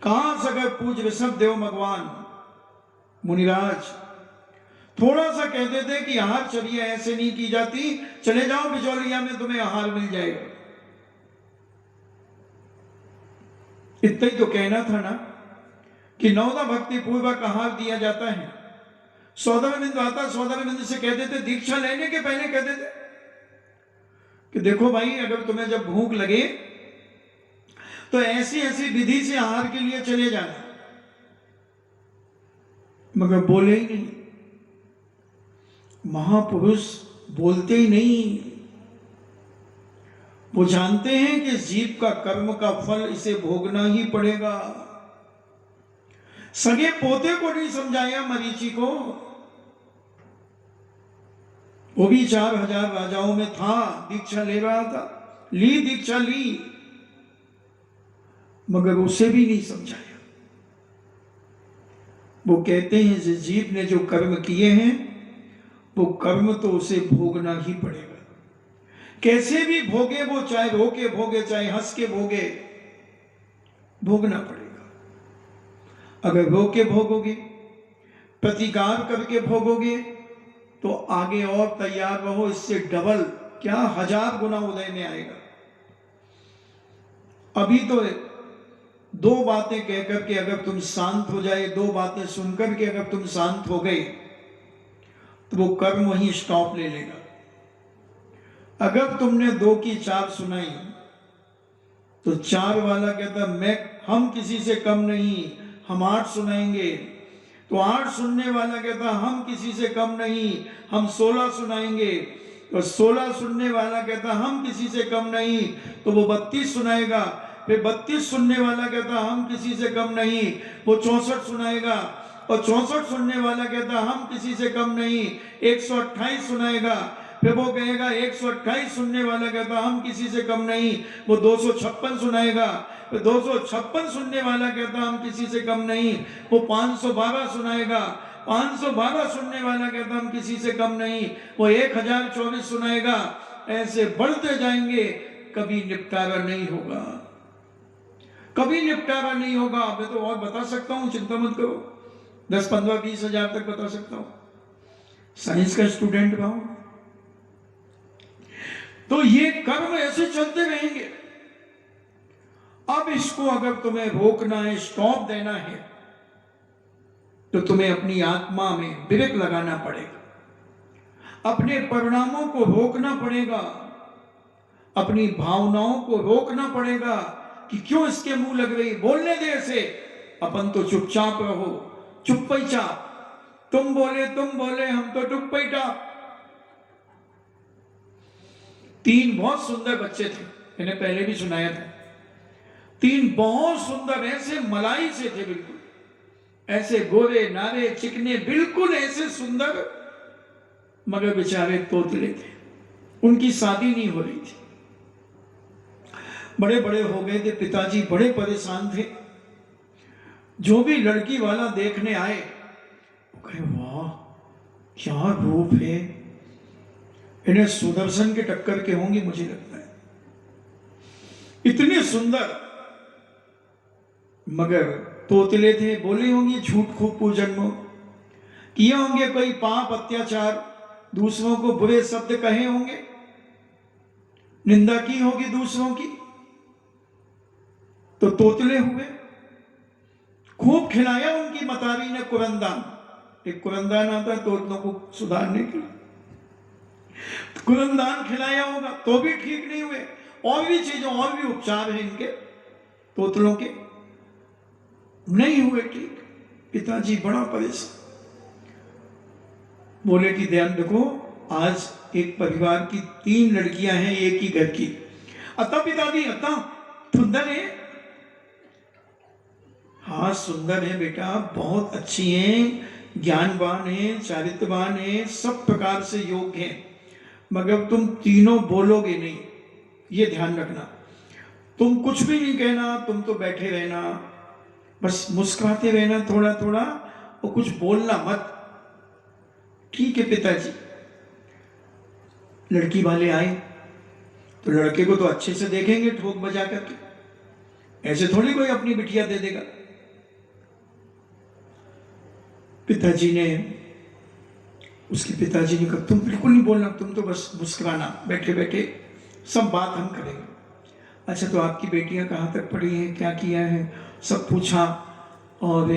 कहां से अगर पूज्य ऋषभ देव भगवान मुनिराज थोड़ा सा कहते थे कि आहार चर्या ऐसे नहीं की जाती, चले जाओ बिजौलिया में, तुम्हें आहार मिल जाएगा। इतना ही तो कहना था ना कि 9 भक्ति पूर्वक आहार दिया जाता है। सौदामिंद आता, सौदामिंद से कहते थे, दीक्षा लेने के पहले कहते थे कि देखो भाई, अगर तुम्हें जब भूख लगे तो ऐसी ऐसी विधि से आहार के लिए चले जाना। मगर बोले ही नहीं, महापुरुष बोलते ही नहीं। वो जानते हैं कि जीव का कर्म का फल इसे भोगना ही पड़ेगा। सगे पोते को नहीं समझाया मरीचि को, वो भी 4000 राजाओं में था, दीक्षा ले रहा था, दीक्षा ली, मगर उसे भी नहीं समझाया। वो कहते हैं जिस जीव ने जो कर्म किए हैं, वो कर्म तो उसे भोगना ही पड़ेगा। कैसे भी भोगे वो, चाहे रो के भोगे, चाहे हंस के भोगे, भोगना पड़ेगा। अगर रो के भोगोगे, प्रतिकार करके भोगोगे, तो आगे और तैयार रहो, इससे डबल क्या 1000 गुना उदय में आएगा। अभी तो दो बातें कहकर के अगर तुम शांत हो जाए, दो बातें सुनकर के अगर तुम शांत हो गए, तो वो कर्म वहीं स्टॉप ले लेगा। अगर तुमने 2 की 4 सुनाई, तो 4 वाला कहता हम किसी से कम नहीं, हम 8 सुनाएंगे। तो 8 सुनने वाला कहता हम किसी से कम नहीं, हम 16 सुनाएंगे। तो 16 सुनने वाला कहता हम किसी से कम नहीं, तो वो 32 सुनाएगा। फिर 32 सुनने वाला कहता हम किसी से कम नहीं, वो 64 सुनाएगा। और 64 सुनने वाला कहता हम किसी से कम नहीं, 128 सुनाएगा। फिर वो कहेगा 128 सुनने वाला कहता हम किसी से कम नहीं, वो 256 सुनाएगा। फिर 256 सुनने वाला कहता हम किसी से कम नहीं, वो 512 सुनाएगा। 512 सुनने वाला कहता हम किसी से कम नहीं, वो 1024 सुनाएगा। ऐसे बढ़ते जाएंगे, कभी निपटारा नहीं होगा, कभी निपटारा नहीं होगा। मैं तो और बता सकता हूं, चिंता मत करो, 10, 15, 20 हजार तक बता सकता हूं। साइंस का स्टूडेंट रहा हूं। तो ये कर्म ऐसे चलते रहेंगे। अब इसको अगर तुम्हें रोकना है, स्टॉप देना है, तो तुम्हें अपनी आत्मा में ब्रेक लगाना पड़ेगा, अपने परिणामों को रोकना पड़ेगा, अपनी भावनाओं को रोकना पड़ेगा कि क्यों इसके मुंह लग रही, बोलने दे ऐसे, अपन तो चुपचाप रहो, चुप ही चाप, तुम बोले हम तो चुप ही चाप। 3 बहुत सुंदर बच्चे थे, मैंने पहले भी सुनाया था। 3 बहुत सुंदर, ऐसे मलाई से थे, बिल्कुल ऐसे गोरे नारे चिकने, बिल्कुल ऐसे सुंदर, मगर बेचारे तोतले थे। उनकी शादी नहीं हो रही थी, बड़े बड़े हो गए थे, पिताजी बड़े परेशान थे। जो भी लड़की वाला देखने आए, वो कहे वाह क्या रूप है, इन्हें सुदर्शन के टक्कर के होंगे मुझे लगता है, इतने सुंदर। मगर तोतले थे, बोले होंगे झूठ खूब पूजन्म, किए होंगे कोई पाप अत्याचार, दूसरों को बुरे शब्द कहे होंगे, निंदा की होगी दूसरों की, तो तोतले हुए। खूब खिलाया उनकी मतारी ने कुरंदान, एक कुरंदान आता है तोतलों को सुधारने के लिए, कुरंदान खिलाया होगा तो भी ठीक नहीं हुए। और भी चीजों, और भी उपचार हैं इनके तोतलों के, नहीं हुए ठीक। पिताजी बड़ा परेशान, बोले कि ध्यान रखो, आज एक परिवार की 3 लड़कियां हैं एक ही घर की। अतः पिताजी अतः सुंदर है, हाँ सुंदर है बेटा, बहुत अच्छी हैं, ज्ञानवान है, चारित्रवान है, सब प्रकार से योग्य हैं, मगर तुम तीनों बोलोगे नहीं, ये ध्यान रखना। तुम कुछ भी नहीं कहना, तुम तो बैठे रहना, बस मुस्कुराते रहना थोड़ा थोड़ा, और कुछ बोलना मत, ठीक है पिताजी। लड़की वाले आए तो लड़के को तो अच्छे से देखेंगे ठोक बजा करके, ऐसे थोड़ी कोई अपनी बिटिया दे देगा। पिताजी ने, उसके पिताजी ने कहा तुम बिल्कुल नहीं बोलना, तुम तो बस मुस्कुराना, बैठे बैठे सब बात हम करेंगे। अच्छा तो आपकी बेटियां कहाँ तक पढ़ी हैं, क्या किया है, सब पूछा। और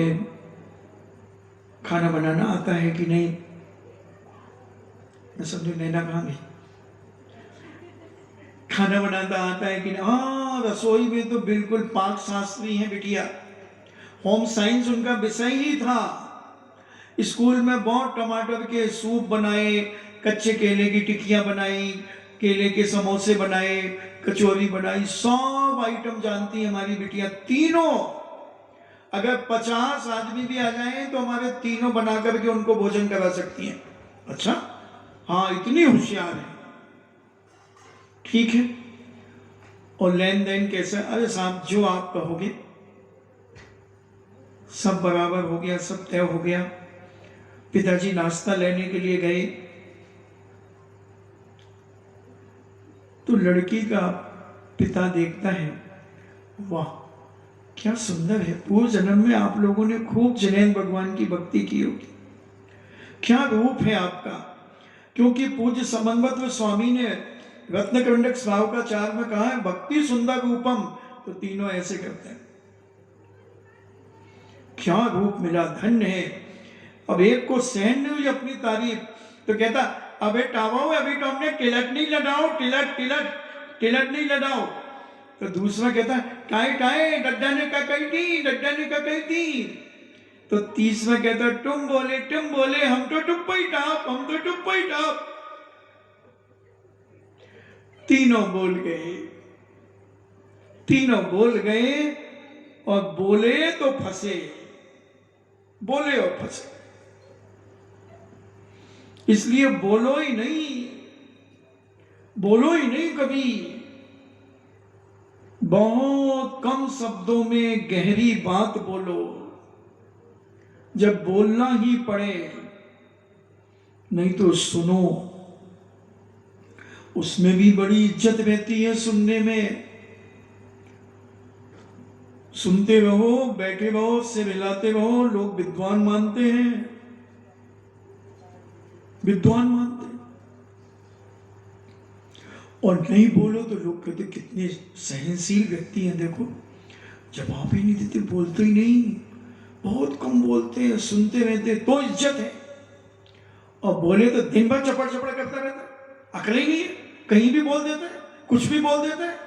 खाना बनाना आता है कि नहीं, मैं समझू नैना कहाँ गई, खाना बनाना आता है कि नहीं, हाँ रसोई में तो बिल्कुल पाक शास्त्री हैं बिटिया, होम साइंस उनका विषय ही था। स्कूल में बहुत टमाटर के सूप बनाए, कच्चे केले की टिक्कियां बनाई, केले के समोसे बनाए, कचौरी बनाई, सब आइटम जानती है हमारी बिटिया तीनों। अगर 50 आदमी भी आ जाएं तो हमारे तीनों बना करके उनको भोजन करा सकती हैं। अच्छा हाँ, इतनी होशियार है, ठीक है। और लेन देन कैसा, अरे साहब जो आप कहोगे, सब बराबर हो गया, सब तय हो गया। पिताजी नाश्ता लेने के लिए गए तो लड़की का पिता देखता है, वाह क्या सुंदर है, पूर्व जन्म में आप लोगों ने खूब जिनेंद्र भगवान की भक्ति की होगी, क्या रूप है आपका। क्योंकि पूज्य समन्वत स्वामी ने रत्नकंडक श्रावकाचार्य में कहा है, भक्ति सुंदर रूपम, तो तीनों ऐसे करते हैं। क्या रूप मिला, धन्य है। अब एक को सहन नहीं हुई अपनी तारीफ, तो कहता अबे टावाओ, अभी तो हमने तिलक नहीं लगाओ, तिलक तिलक तिलक नहीं लगाओ। तो दूसरा कहता टाए टाए, डड्डा ने क्या कही थी, डड्डा ने क्या कही थी। तो तीसरा कहता तुम बोले, हम तो टुप्पा ही टाप, हम तो टुप्पा ही टाप। तीनों बोल गए, तीनों बोल गए, और बोले तो फंसे, बोले और फंसे। इसलिए बोलो ही नहीं, बोलो ही नहीं कभी। बहुत कम शब्दों में गहरी बात बोलो। जब बोलना ही पड़े, नहीं तो सुनो, उसमें भी बड़ी इज्जत रहती है सुनने में। सुनते रहो, बैठे रहो, से मिलाते रहो, लोग विद्वान मानते हैं, विद्वान मानते हैं। और नहीं बोलो तो लोग कहते कितने सहनशील व्यक्ति हैं, देखो जवाब ही नहीं देते, बोलते ही नहीं, बहुत कम बोलते हैं, सुनते रहते, तो इज्जत है। और बोले तो दिन भर चपड़ चपड़ करता रहता है, अकल ही नहीं है, कहीं भी बोल देता है, कुछ भी बोल देता है।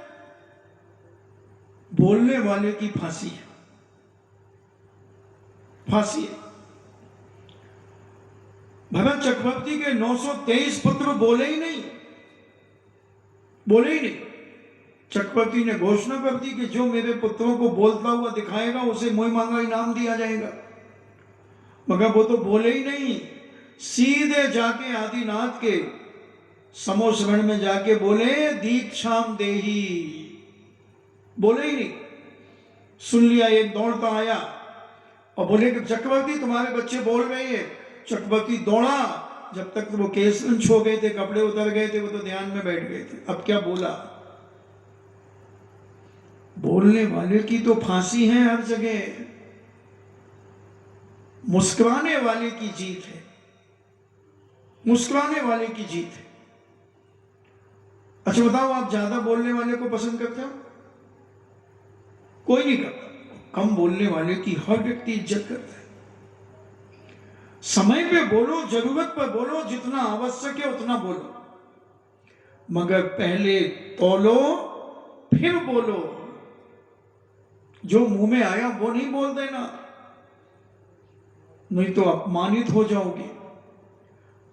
बोलने वाले की फांसी है, फांसी है। भरत चक्रवर्ती के 923 पुत्र बोले ही नहीं, बोले ही नहीं। चक्रवर्ती ने घोषणा कर दी कि जो मेरे पुत्रों को बोलता हुआ दिखाएगा उसे मोह मांगा इनाम दिया जाएगा, मगर वो तो बोले ही नहीं। सीधे जाके आदिनाथ के समोशरण में जाके बोले दीक्षाम देही, बोले ही नहीं। सुन लिया, एक दौड़ता आया और बोले कि चक्रवर्ती तुम्हारे बच्चे बोल रहे हैं। चक्रवर्ती दौड़ा, जब तक तो वो केस छो गए थे, कपड़े उतर गए थे, वो तो ध्यान में बैठ गए थे। अब क्या बोला, बोलने वाले की तो फांसी है हर जगह, मुस्कुराने वाले की जीत है, मुस्कुराने वाले की जीत है। अच्छा बताओ, आप ज्यादा बोलने वाले को पसंद करते हो? कोई नहीं करता। कम बोलने वाले की हर व्यक्ति इज्जत करता है। समय पे बोलो, जरूरत पर बोलो, जितना आवश्यक है उतना बोलो, मगर पहले तौलो फिर बोलो। जो मुंह में आया वो नहीं बोल देना, नहीं तो अपमानित हो जाओगे,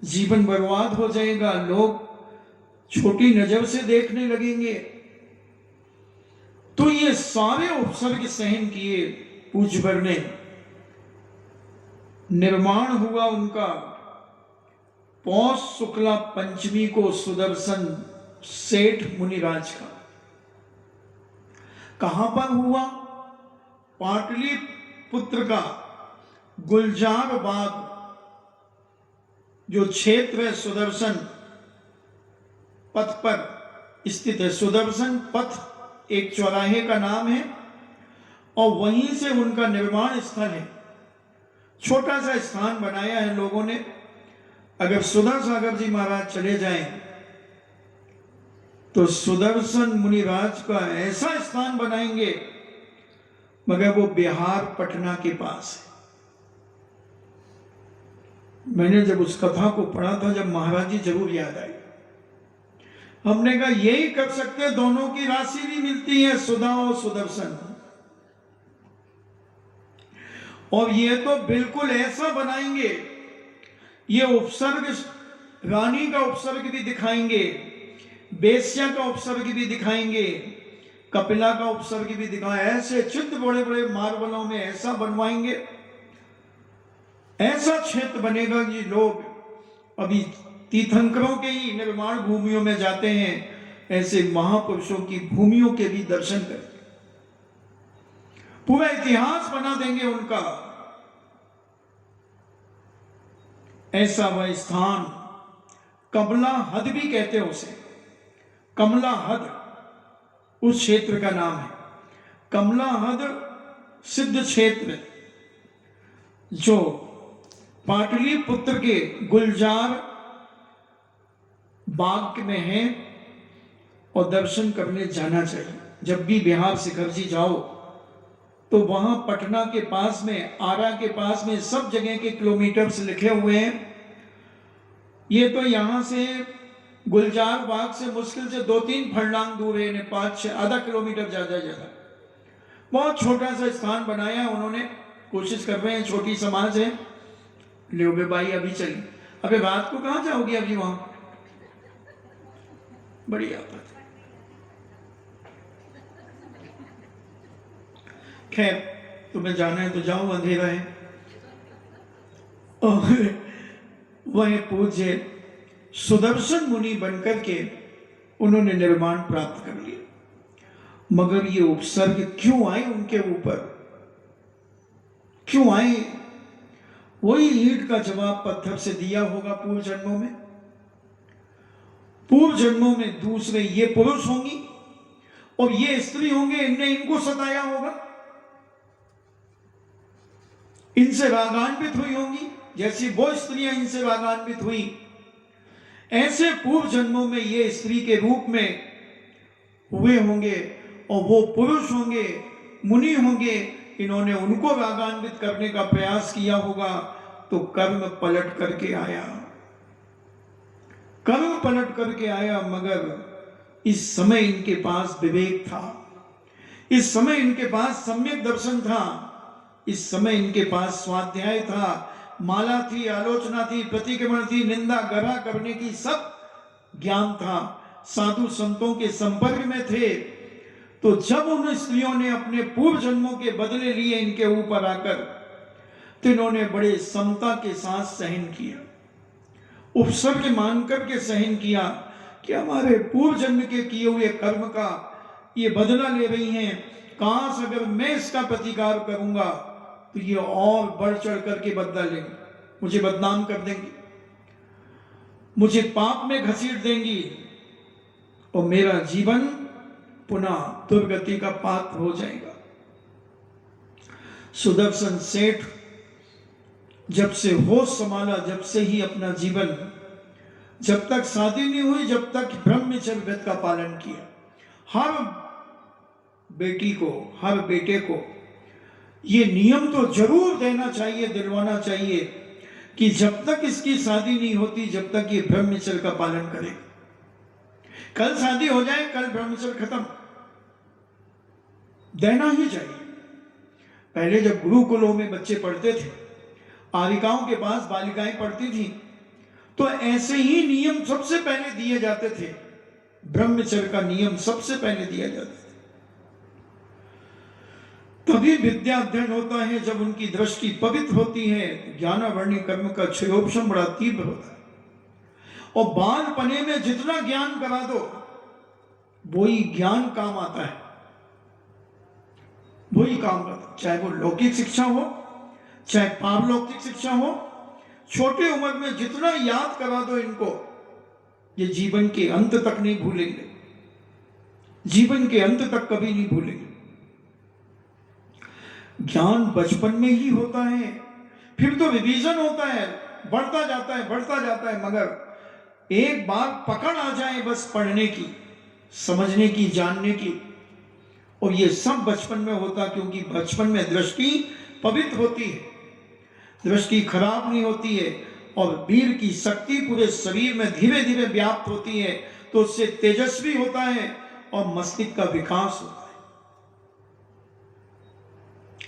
जीवन बर्बाद हो जाएगा, लोग छोटी नजर से देखने लगेंगे। तो ये सारे उपसर्ग सहन किए पूज्यवर ने। निर्माण हुआ उनका पौष शुक्ला पंचमी को सुदर्शन सेठ मुनिराज का। कहां पर हुआ? पाटलिपुत्र का गुलजार बाग जो क्षेत्र है सुदर्शन पथ पर स्थित है। सुदर्शन पथ एक चौराहे का नाम है और वहीं से उनका निर्माण स्थल है। छोटा सा स्थान बनाया है लोगों ने। अगर सुधा सागर जी महाराज चले जाएं तो सुदर्शन मुनिराज का ऐसा स्थान बनाएंगे, मगर वो बिहार पटना के पास है। मैंने जब उस कथा को पढ़ा था, जब महाराज जी जरूर याद आई। हमने कहा यही कर सकते, दोनों की राशि भी मिलती है, सुधा और सुदर्शन। और ये तो बिल्कुल ऐसा बनाएंगे, ये उपसर्ग रानी का उपसर्ग भी दिखाएंगे, बेश्या का उपसर्ग भी दिखाएंगे, कपिला का उपसर्ग भी दिखाएंगे। ऐसे चित्र बड़े बड़े मार्बलों में ऐसा बनवाएंगे, ऐसा क्षेत्र बनेगा कि लोग अभी तीर्थंकरों के ही निर्माण भूमियों में जाते हैं, ऐसे महापुरुषों की भूमियों के भी दर्शन करें। पूरा इतिहास बना देंगे उनका। ऐसा वह स्थान, कमला हद भी कहते हैं उसे, कमला हद उस क्षेत्र का नाम है। कमला हद सिद्ध क्षेत्र जो पाटलिपुत्र के गुलजार बाग में है, और दर्शन करने जाना चाहिए। जब भी बिहार शिखर जी जाओ तो वहां पटना के पास में, आरा के पास में, सब जगह के किलोमीटर्स लिखे हुए हैं। ये तो यहां से गुलजार बाग से मुश्किल से 2-3 फरलांग दूर है, 5-6 आधा किलोमीटर ज्यादा ज्यादा। बहुत छोटा सा स्थान बनाया उन्होंने, कोशिश कर रहे हैं, छोटी समाज है। ले भाई अभी चली, अबे रात को कहां जाओगी अभी वहां, बड़ी आफत। खैर तुम्हें जाना है तो जाओ, अंधेरा है। और वह पूज्य सुदर्शन मुनि बनकर के उन्होंने निर्माण प्राप्त कर लिया। मगर ये उपसर्ग क्यों आए उनके ऊपर, क्यों आए? वही ईंट का जवाब पत्थर से दिया होगा पूर्व जन्मों में। पूर्व जन्मों में दूसरे ये पुरुष होंगी और ये स्त्री होंगे, इनने इनको सताया होगा, इनसे रागान्वित हुई होंगी, जैसी वो स्त्रियां इनसे रागान्वित हुई। ऐसे पूर्व जन्मों में ये स्त्री के रूप में हुए होंगे और वो पुरुष होंगे, मुनि होंगे, इन्होंने उनको रागान्वित करने का प्रयास किया होगा। तो कर्म पलट करके आया, कर्म पलट करके आया। मगर इस समय इनके पास विवेक था, इस समय इनके पास सम्यक दर्शन था, इस समय इनके पास स्वाध्याय था, माला थी, आलोचना थी, प्रतिक्रमण थी, निंदा गरा करने की सब ज्ञान था, साधु संतों के संपर्क में थे। तो जब उन स्त्रियों ने अपने पूर्व जन्मों के बदले लिए इनके ऊपर आकर, तो इन्होंने बड़े समता के साथ सहन किया, उपसर्ग मान करके सहन किया कि हमारे पूर्व जन्म के किए हुए कर्म का ये बदला ले रही हैं। काश अगर मैं इसका प्रतिकार करूंगा तो ये और बढ़ चढ़ करके बदला लेंगे, मुझे बदनाम कर देंगी, मुझे पाप में घसीट देंगी और मेरा जीवन पुनः दुर्गति का पात्र हो जाएगा। सुदर्शन सेठ जब से होश संभाला, जब से ही अपना जीवन, जब तक शादी नहीं हुई, जब तक ब्रह्मचर्य व्रत का पालन किया। हर बेटी को, हर बेटे को ये नियम तो जरूर देना चाहिए, दिलवाना चाहिए कि जब तक इसकी शादी नहीं होती, जब तक ये ब्रह्मचर्य का पालन करे। कल शादी हो जाए, कल ब्रह्मचर्य खत्म, देना ही चाहिए। पहले जब गुरुकुलों में बच्चे पढ़ते थे, आरिकाओं के पास बालिकाएं पढ़ती थी, तो ऐसे ही नियम सबसे पहले दिए जाते थे, ब्रह्मचर्य का नियम सबसे पहले दिया जाता था। तभी विद्या अध्ययन होता है जब उनकी दृष्टि पवित्र होती है। ज्ञानावर्णी कर्म का क्षयोपशम बड़ा तीव्र होता है। और बालपने में जितना ज्ञान करा दो वही ज्ञान काम आता है, वही काम करता है, चाहे वो लौकिक शिक्षा हो चाहे पारलौकिक शिक्षा हो। छोटे उम्र में जितना याद करा दो इनको, ये जीवन के अंत तक नहीं भूलेंगे, जीवन के अंत तक कभी नहीं भूलेंगे। ज्ञान बचपन में ही होता है, फिर तो रिवीजन होता है, बढ़ता जाता है, बढ़ता जाता है। मगर एक बार पकड़ आ जाए बस पढ़ने की, समझने की, जानने की, और ये सब बचपन में होता, क्योंकि बचपन में दृष्टि पवित्र होती है, दृष्टि खराब नहीं होती है, और वीर की शक्ति पूरे शरीर में धीरे धीरे व्याप्त होती है, तो उससे तेजस्वी होता है और मस्तिष्क का विकास होता है।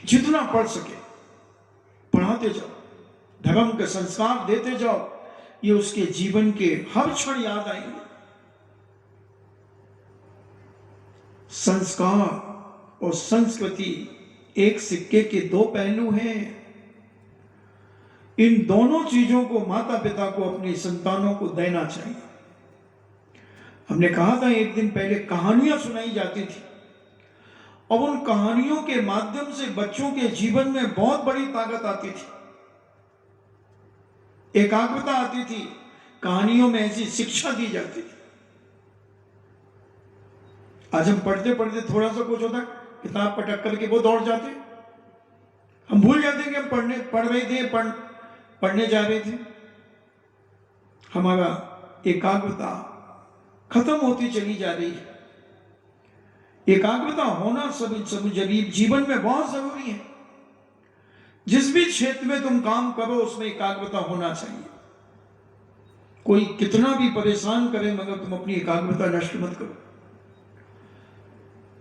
जितना पढ़ सके पढ़ाते जाओ, धर्म के संस्कार देते जाओ, ये उसके जीवन के हर क्षण याद आएंगे। संस्कार और संस्कृति एक सिक्के के दो पहलू हैं। इन दोनों चीजों को माता पिता को अपनी संतानों को देना चाहिए। हमने कहा था एक दिन पहले, कहानियां सुनाई जाती थी, और उन कहानियों के माध्यम से बच्चों के जीवन में बहुत बड़ी ताकत आती थी, एकाग्रता आती थी, कहानियों में ऐसी शिक्षा दी जाती थी। आज हम पढ़ते पढ़ते थोड़ा सा कुछ होता, किताब पटक करके वो दौड़ जाते, हम भूल जाते कि हम पढ़ रहे थे, पढ़ने जा रहे थे। हमारा एकाग्रता खत्म होती चली जा रही है। एकाग्रता होना सब जीवन में बहुत जरूरी है। जिस भी क्षेत्र में तुम काम करो उसमें एकाग्रता होना चाहिए। कोई कितना भी परेशान करे मगर तुम अपनी एकाग्रता नष्ट मत करो।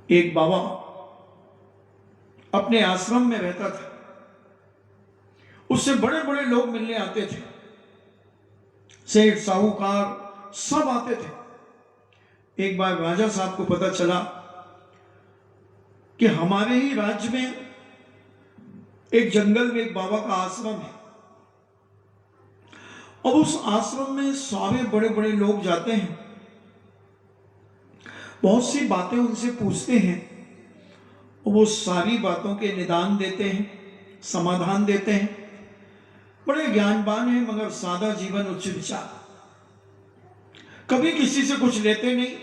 एक बाबा अपने आश्रम में रहता था, उससे बड़े बड़े लोग मिलने आते थे, सेठ साहूकार सब आते थे। एक बार राजा साहब को पता चला कि हमारे ही राज्य में एक जंगल में एक बाबा का आश्रम है और उस आश्रम में सारे बड़े बड़े लोग जाते हैं, बहुत सी बातें उनसे पूछते हैं और वो सारी बातों के निदान देते हैं, समाधान देते हैं। बड़े ज्ञानवान हैं मगर सादा जीवन, उच्च विचार, कभी किसी से कुछ लेते नहीं।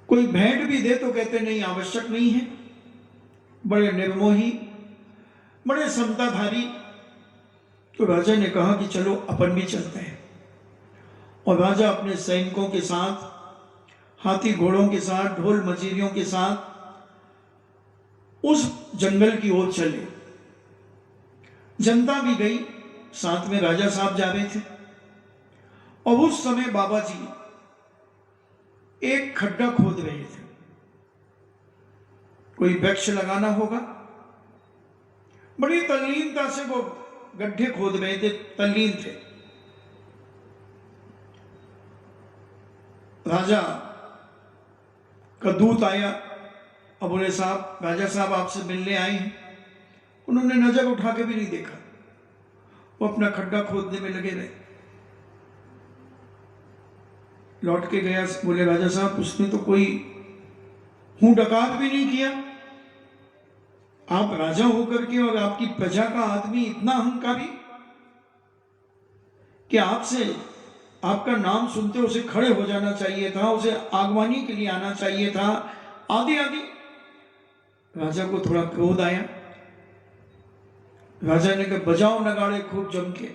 कोई भेंट भी दे तो कहते नहीं, आवश्यक नहीं है। बड़े निर्मोही, बड़े समताधारी। तो राजा ने कहा कि चलो अपन भी चलते हैं। और राजा अपने सैनिकों के साथ, हाथी घोड़ों के साथ, ढोल मजीरियों के साथ उस जंगल की ओर चले। जनता भी गई, साथ में राजा साहब जा रहे थे। और उस समय बाबा जी एक खड्डा खोद रहे थे। कोई वृक्ष लगाना होगा, बड़ी तल्लीनता से वो गड्ढे खोद रहे थे, तल्लीन थे। राजा का दूत आया और बोले, साहब, राजा साहब आपसे मिलने आए हैं। उन्होंने नजर उठा के भी नहीं देखा, वो अपना खड्डा खोदने में लगे रहे। लौट के गया, बोले, राजा साहब, उसने तो कोई हूं डकात भी नहीं किया। आप राजा होकर के और आपकी प्रजा का आदमी इतना अहंकारी कि आपसे, आपका नाम सुनते उसे खड़े हो जाना चाहिए था, उसे आगवानी के लिए आना चाहिए था, आदि आदि। राजा को थोड़ा क्रोध आया। राजा ने कहा, बजाओ नगाड़े खूब जम के।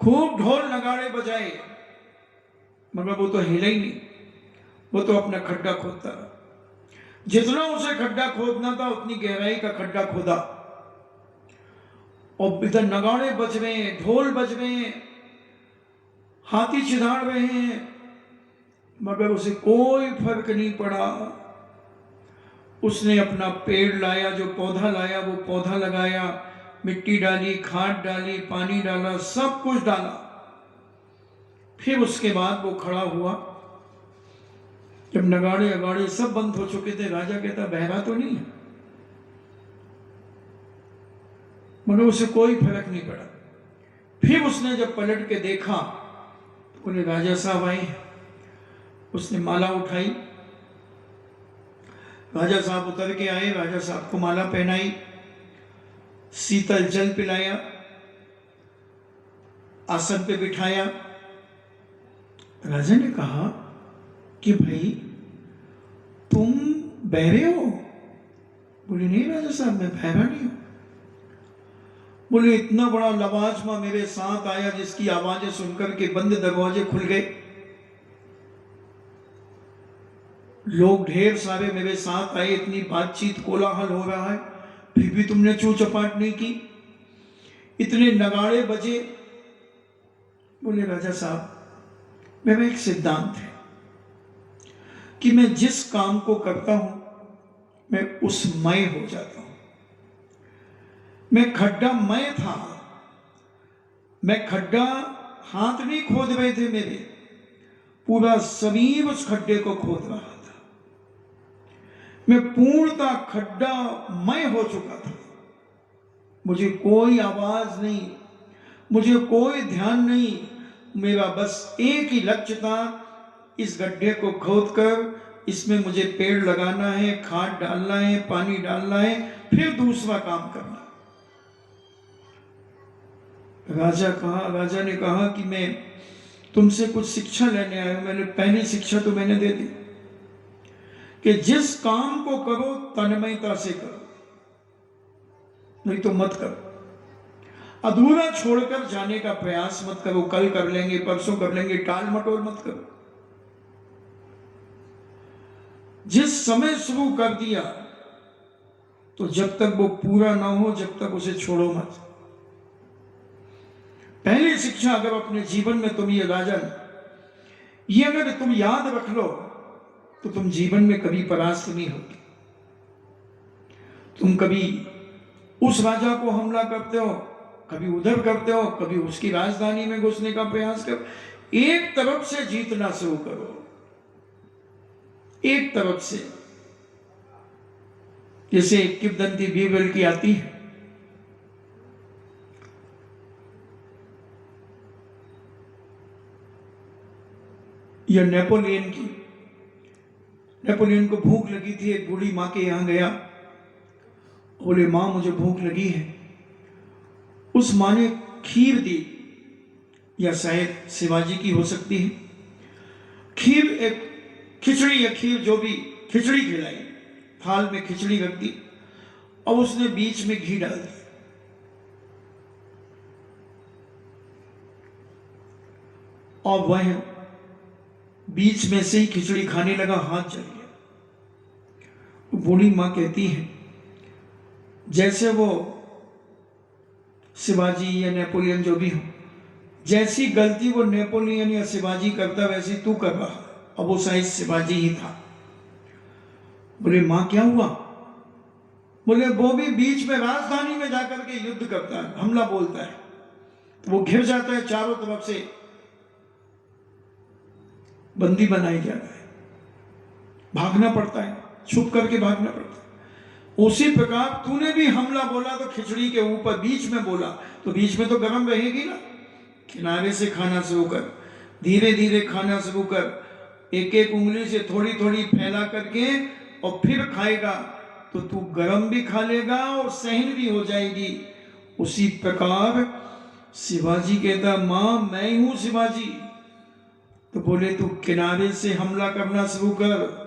खूब ढोल नगाड़े बजाए मगर वो तो हिले ही नहीं। वो तो अपना खड्डा खोदता रहा। जितना उसे खड्डा खोदना था उतनी गहराई का खड्डा खोदा। और इधर नगाड़े बज रहे हैं, ढोल बज रहे हैं, हाथी चिढ़ाड़ रहे हैं, मगर उसे कोई फर्क नहीं पड़ा। उसने अपना पेड़ लाया, जो पौधा लाया वो पौधा लगाया, मिट्टी डाली, खाद डाली, पानी डाला, सब कुछ डाला। फिर उसके बाद वो खड़ा हुआ। जब नगाड़े अगाड़े सब बंद हो चुके थे, राजा कहता, बहरा तो नहीं है, मगर उसे कोई फर्क नहीं पड़ा। फिर उसने जब पलट के देखा तो बोले, राजा साहब आए हैं। उसने माला उठाई, राजा साहब उतर के आए, राजा साहब को माला पहनाई, शीतल जल पिलाया, आसन पे बिठाया। राजा ने कहा कि भाई तुम बहरे हो? बोले, नहीं राजा साहब, मैं बहरा नहीं हूं। बोले, इतना बड़ा लवाजमा मेरे साथ आया जिसकी आवाजें सुनकर के बंद दरवाजे खुल गए। लोग ढेर सारे मेरे साथ आए, इतनी बातचीत कोलाहल हो रहा है, फिर भी तुमने चू चपाट नहीं की। इतने नगाड़े बजे। बोले, राजा साहब, मेरा एक सिद्धांत है कि मैं जिस काम को करता हूं मैं उसमय हो जाता हूं। मैं खड्डा मय था, मैं खड्डा, हाथ नहीं खोद रहे थे मेरे, पूरा शरीर उस खड्डे को खोद रहा था। मैं पूर्णतः खड्डा मय हो चुका था। मुझे कोई आवाज नहीं, मुझे कोई ध्यान नहीं, मेरा बस एक ही लक्ष्य था, इस गड्ढे को खोदकर इसमें मुझे पेड़ लगाना है, खाद डालना है, पानी डालना है, फिर दूसरा काम करना। राजा ने कहा कि मैं तुमसे कुछ शिक्षा लेने आया हूं। मैंने पहली शिक्षा तो मैंने दे दी कि जिस काम को करो तन्मयता से करो, नहीं तो मत करो। अधूरा छोड़कर जाने का प्रयास मत करो। कल कर लेंगे, परसों कर लेंगे, टाल मटोल मत करो। जिस समय शुरू कर दिया तो जब तक वो पूरा ना हो जब तक उसे छोड़ो मत। पहली शिक्षा अगर अपने जीवन में तुम ये राजन, ये अगर तुम याद रख लो तो तुम जीवन में कभी परास्त नहीं होगी। तुम कभी उस राजा को हमला करते हो, कभी उधर करते हो, कभी उसकी राजधानी में घुसने का प्रयास करो। एक तरफ से जीतना शुरू करो, एक तरफ से। जैसे किंवदंती बीरबल की आती है, या नेपोलियन की। नेपोलियन को भूख लगी थी, एक बूढ़ी माँ के यहां गया, बोले माँ मुझे भूख लगी है। उस माँ ने खीर दी, या शायद शिवाजी की हो सकती है। खीर, एक खिचड़ी या खीर जो भी, खिचड़ी खिलाई, थाल में खिचड़ी रख दी और उसने बीच में घी डाल दिया। और वह बीच में से ही खिचड़ी खाने लगा, हाथ जल गया। बूढ़ी माँ कहती है जैसे वो शिवाजी या नेपोलियन जो भी हो, जैसी गलती वो नेपोलियन या शिवाजी करता वैसी तू कर रहा। अब वो शायद शिवाजी ही था। बोले मां क्या हुआ? बोले वो भी बीच में राजधानी में जाकर के युद्ध करता है, हमला बोलता है, तो वो घिर जाता है, चारों तरफ से बंदी बनाई जाता है, भागना पड़ता है, छुप करके भागना पड़ता है। उसी प्रकार तूने भी हमला बोला तो खिचड़ी के ऊपर बीच में बोला, तो बीच में तो गर्म रहेगी ना। किनारे से खाना शुरू कर, धीरे धीरे खाना शुरू कर, एक एक उंगली से थोड़ी थोड़ी फैला करके, और फिर खाएगा तो तू गरम भी खा लेगा और सहन भी हो जाएगी। उसी प्रकार शिवाजी कहता मां मैं ही हूं शिवाजी। तो बोले तू किनारे से हमला करना शुरू कर,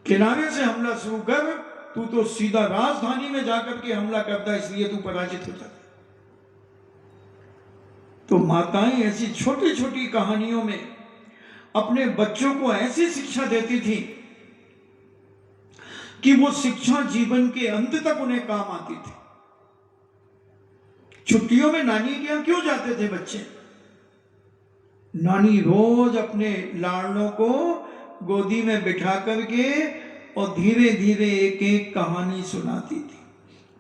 किनारे से हमला शुरू कर, तू तो सीधा राजधानी में जाकर के हमला करता, इसलिए तू पराजित हो जाता। तो माताएं ऐसी छोटी छोटी कहानियों में अपने बच्चों को ऐसी शिक्षा देती थी कि वो शिक्षा जीवन के अंत तक उन्हें काम आती थी। छुट्टियों में नानी के यहां क्यों जाते थे बच्चे? नानी रोज अपने लाड़लों को गोदी में बिठा करके और धीरे धीरे एक एक कहानी सुनाती थी।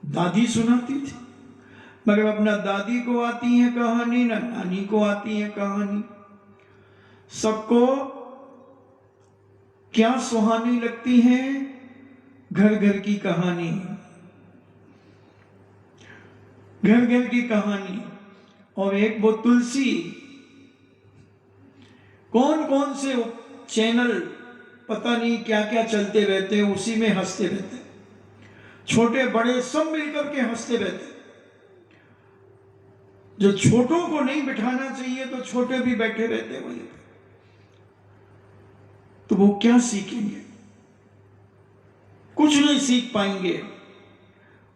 दादी सुनाती थी, मगर अपना दादी को आती है कहानी, ना नानी को आती है कहानी। सबको क्या सुहानी लगती है? घर घर की कहानी, घर घर की कहानी। और एक वो तुलसी, कौन कौन से चैनल पता नहीं क्या क्या चलते रहते हैं, उसी में हंसते रहते, छोटे बड़े सब मिलकर के हंसते रहते। जो छोटों को नहीं बिठाना चाहिए तो छोटे भी बैठे रहते वहीं पे, तो वो क्या सीखेंगे? कुछ नहीं सीख पाएंगे।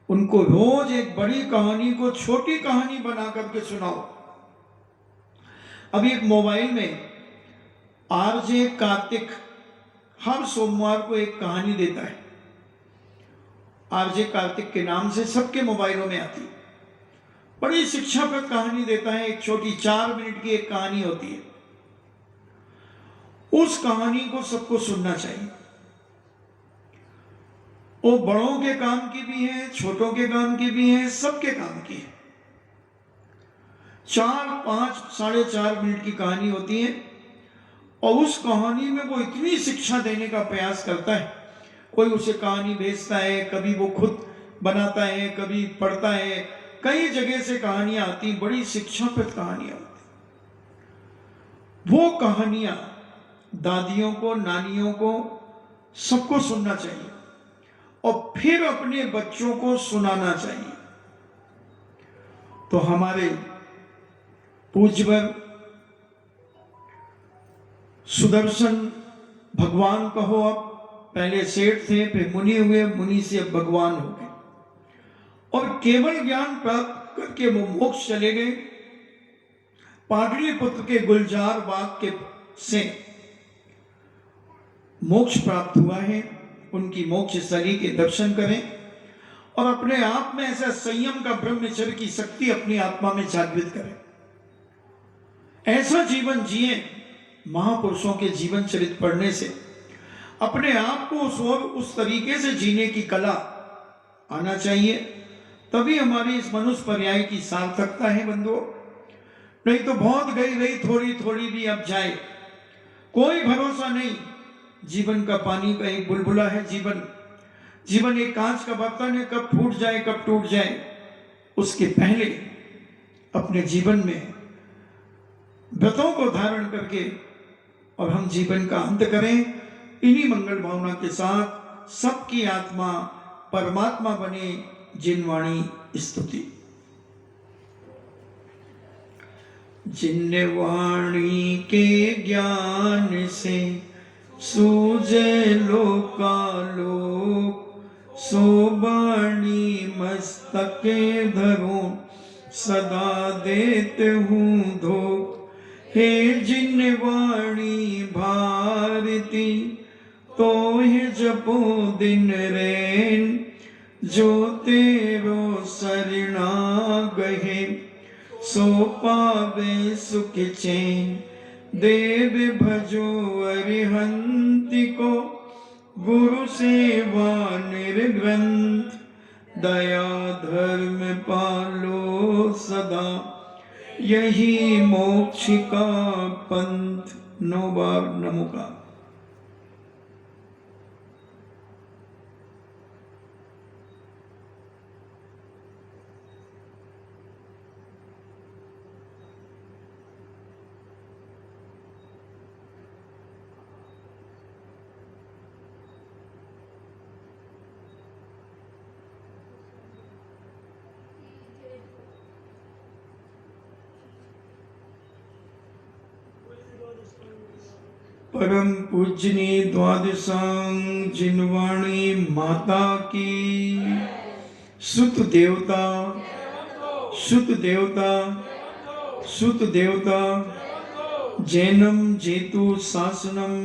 उनको रोज एक बड़ी कहानी को छोटी कहानी बना करके सुनाओ। अभी एक मोबाइल में आरजे कार्तिक हर सोमवार को एक कहानी देता है। आरजे कार्तिक के नाम से सबके मोबाइलों में आती है। बड़ी शिक्षाप्रद कहानी देता है, एक छोटी 4 मिनट की एक कहानी होती है। उस कहानी को सबको सुनना चाहिए। वो बड़ों के काम की भी है, छोटों के काम की भी है, सबके काम की है। 4, 5, 4.5 मिनट की कहानी होती है और उस कहानी में वो इतनी शिक्षा देने का प्रयास करता है। कोई उसे कहानी भेजता है, कभी वो खुद बनाता है, कभी पढ़ता है, कई जगह से कहानियां आती, बड़ी शिक्षाप्रद कहानियां होती। वो कहानियां दादियों को, नानियों को, सबको सुनना चाहिए और फिर अपने बच्चों को सुनाना चाहिए। तो हमारे पूज्यवर सुदर्शन भगवान कहो, अब पहले सेठ थे, फिर मुनि हुए, मुनि से अब भगवान हो गए और केवल ज्ञान प्राप्त करके वो मोक्ष चले गए। पाटलिपुत्र के गुलजार बाग के से मोक्ष प्राप्त हुआ है उनकी मोक्ष स्थली के दर्शन करें और अपने आप में ऐसा संयम का ब्रह्मचर्य की शक्ति अपनी आत्मा में जागृत करें। ऐसा जीवन जिए। महापुरुषों के जीवन चरित्र पढ़ने से अपने आप को उस तरीके से जीने की कला आना चाहिए, तभी हमारी इस मनुष्य पर्याय की सार्थकता है बंधुओं। नहीं तो बहुत गई रही, थोड़ी थोड़ी भी अब जाए, कोई भरोसा नहीं। जीवन का पानी का एक बुलबुला है जीवन एक कांच का बर्तन है, कब फूट जाए कब टूट जाए। उसके पहले अपने जीवन में व्रतों को धारण करके और हम जीवन का अंत करें। इन्हीं मंगल भावना के साथ सबकी आत्मा परमात्मा बने। जिनवाणी स्तुति। जिनवाणी के ज्ञान से सूझे लोकालोक, सोबाणी मस्तके धरो सदा देते हूँ धोख। हे जिनवाणी भारती तो है जपो दिन रैन, जो तेरो शरणा गहे सो पावे सुख चैन। देव भजो अरिहंति को गुरु सेवा निर्ग्रंथ, दया धर्म पालो सदा यही मोक्ष का पंथ। 9 बार नमो का। परम पूजनीय द्वादशांग जिनवाणी माता की। सुत देवता सुत देवता सुत देवता जैनम जेतु शासनम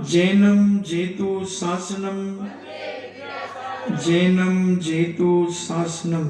जैनम जेतु शासनम जैनम जेतु शासनम।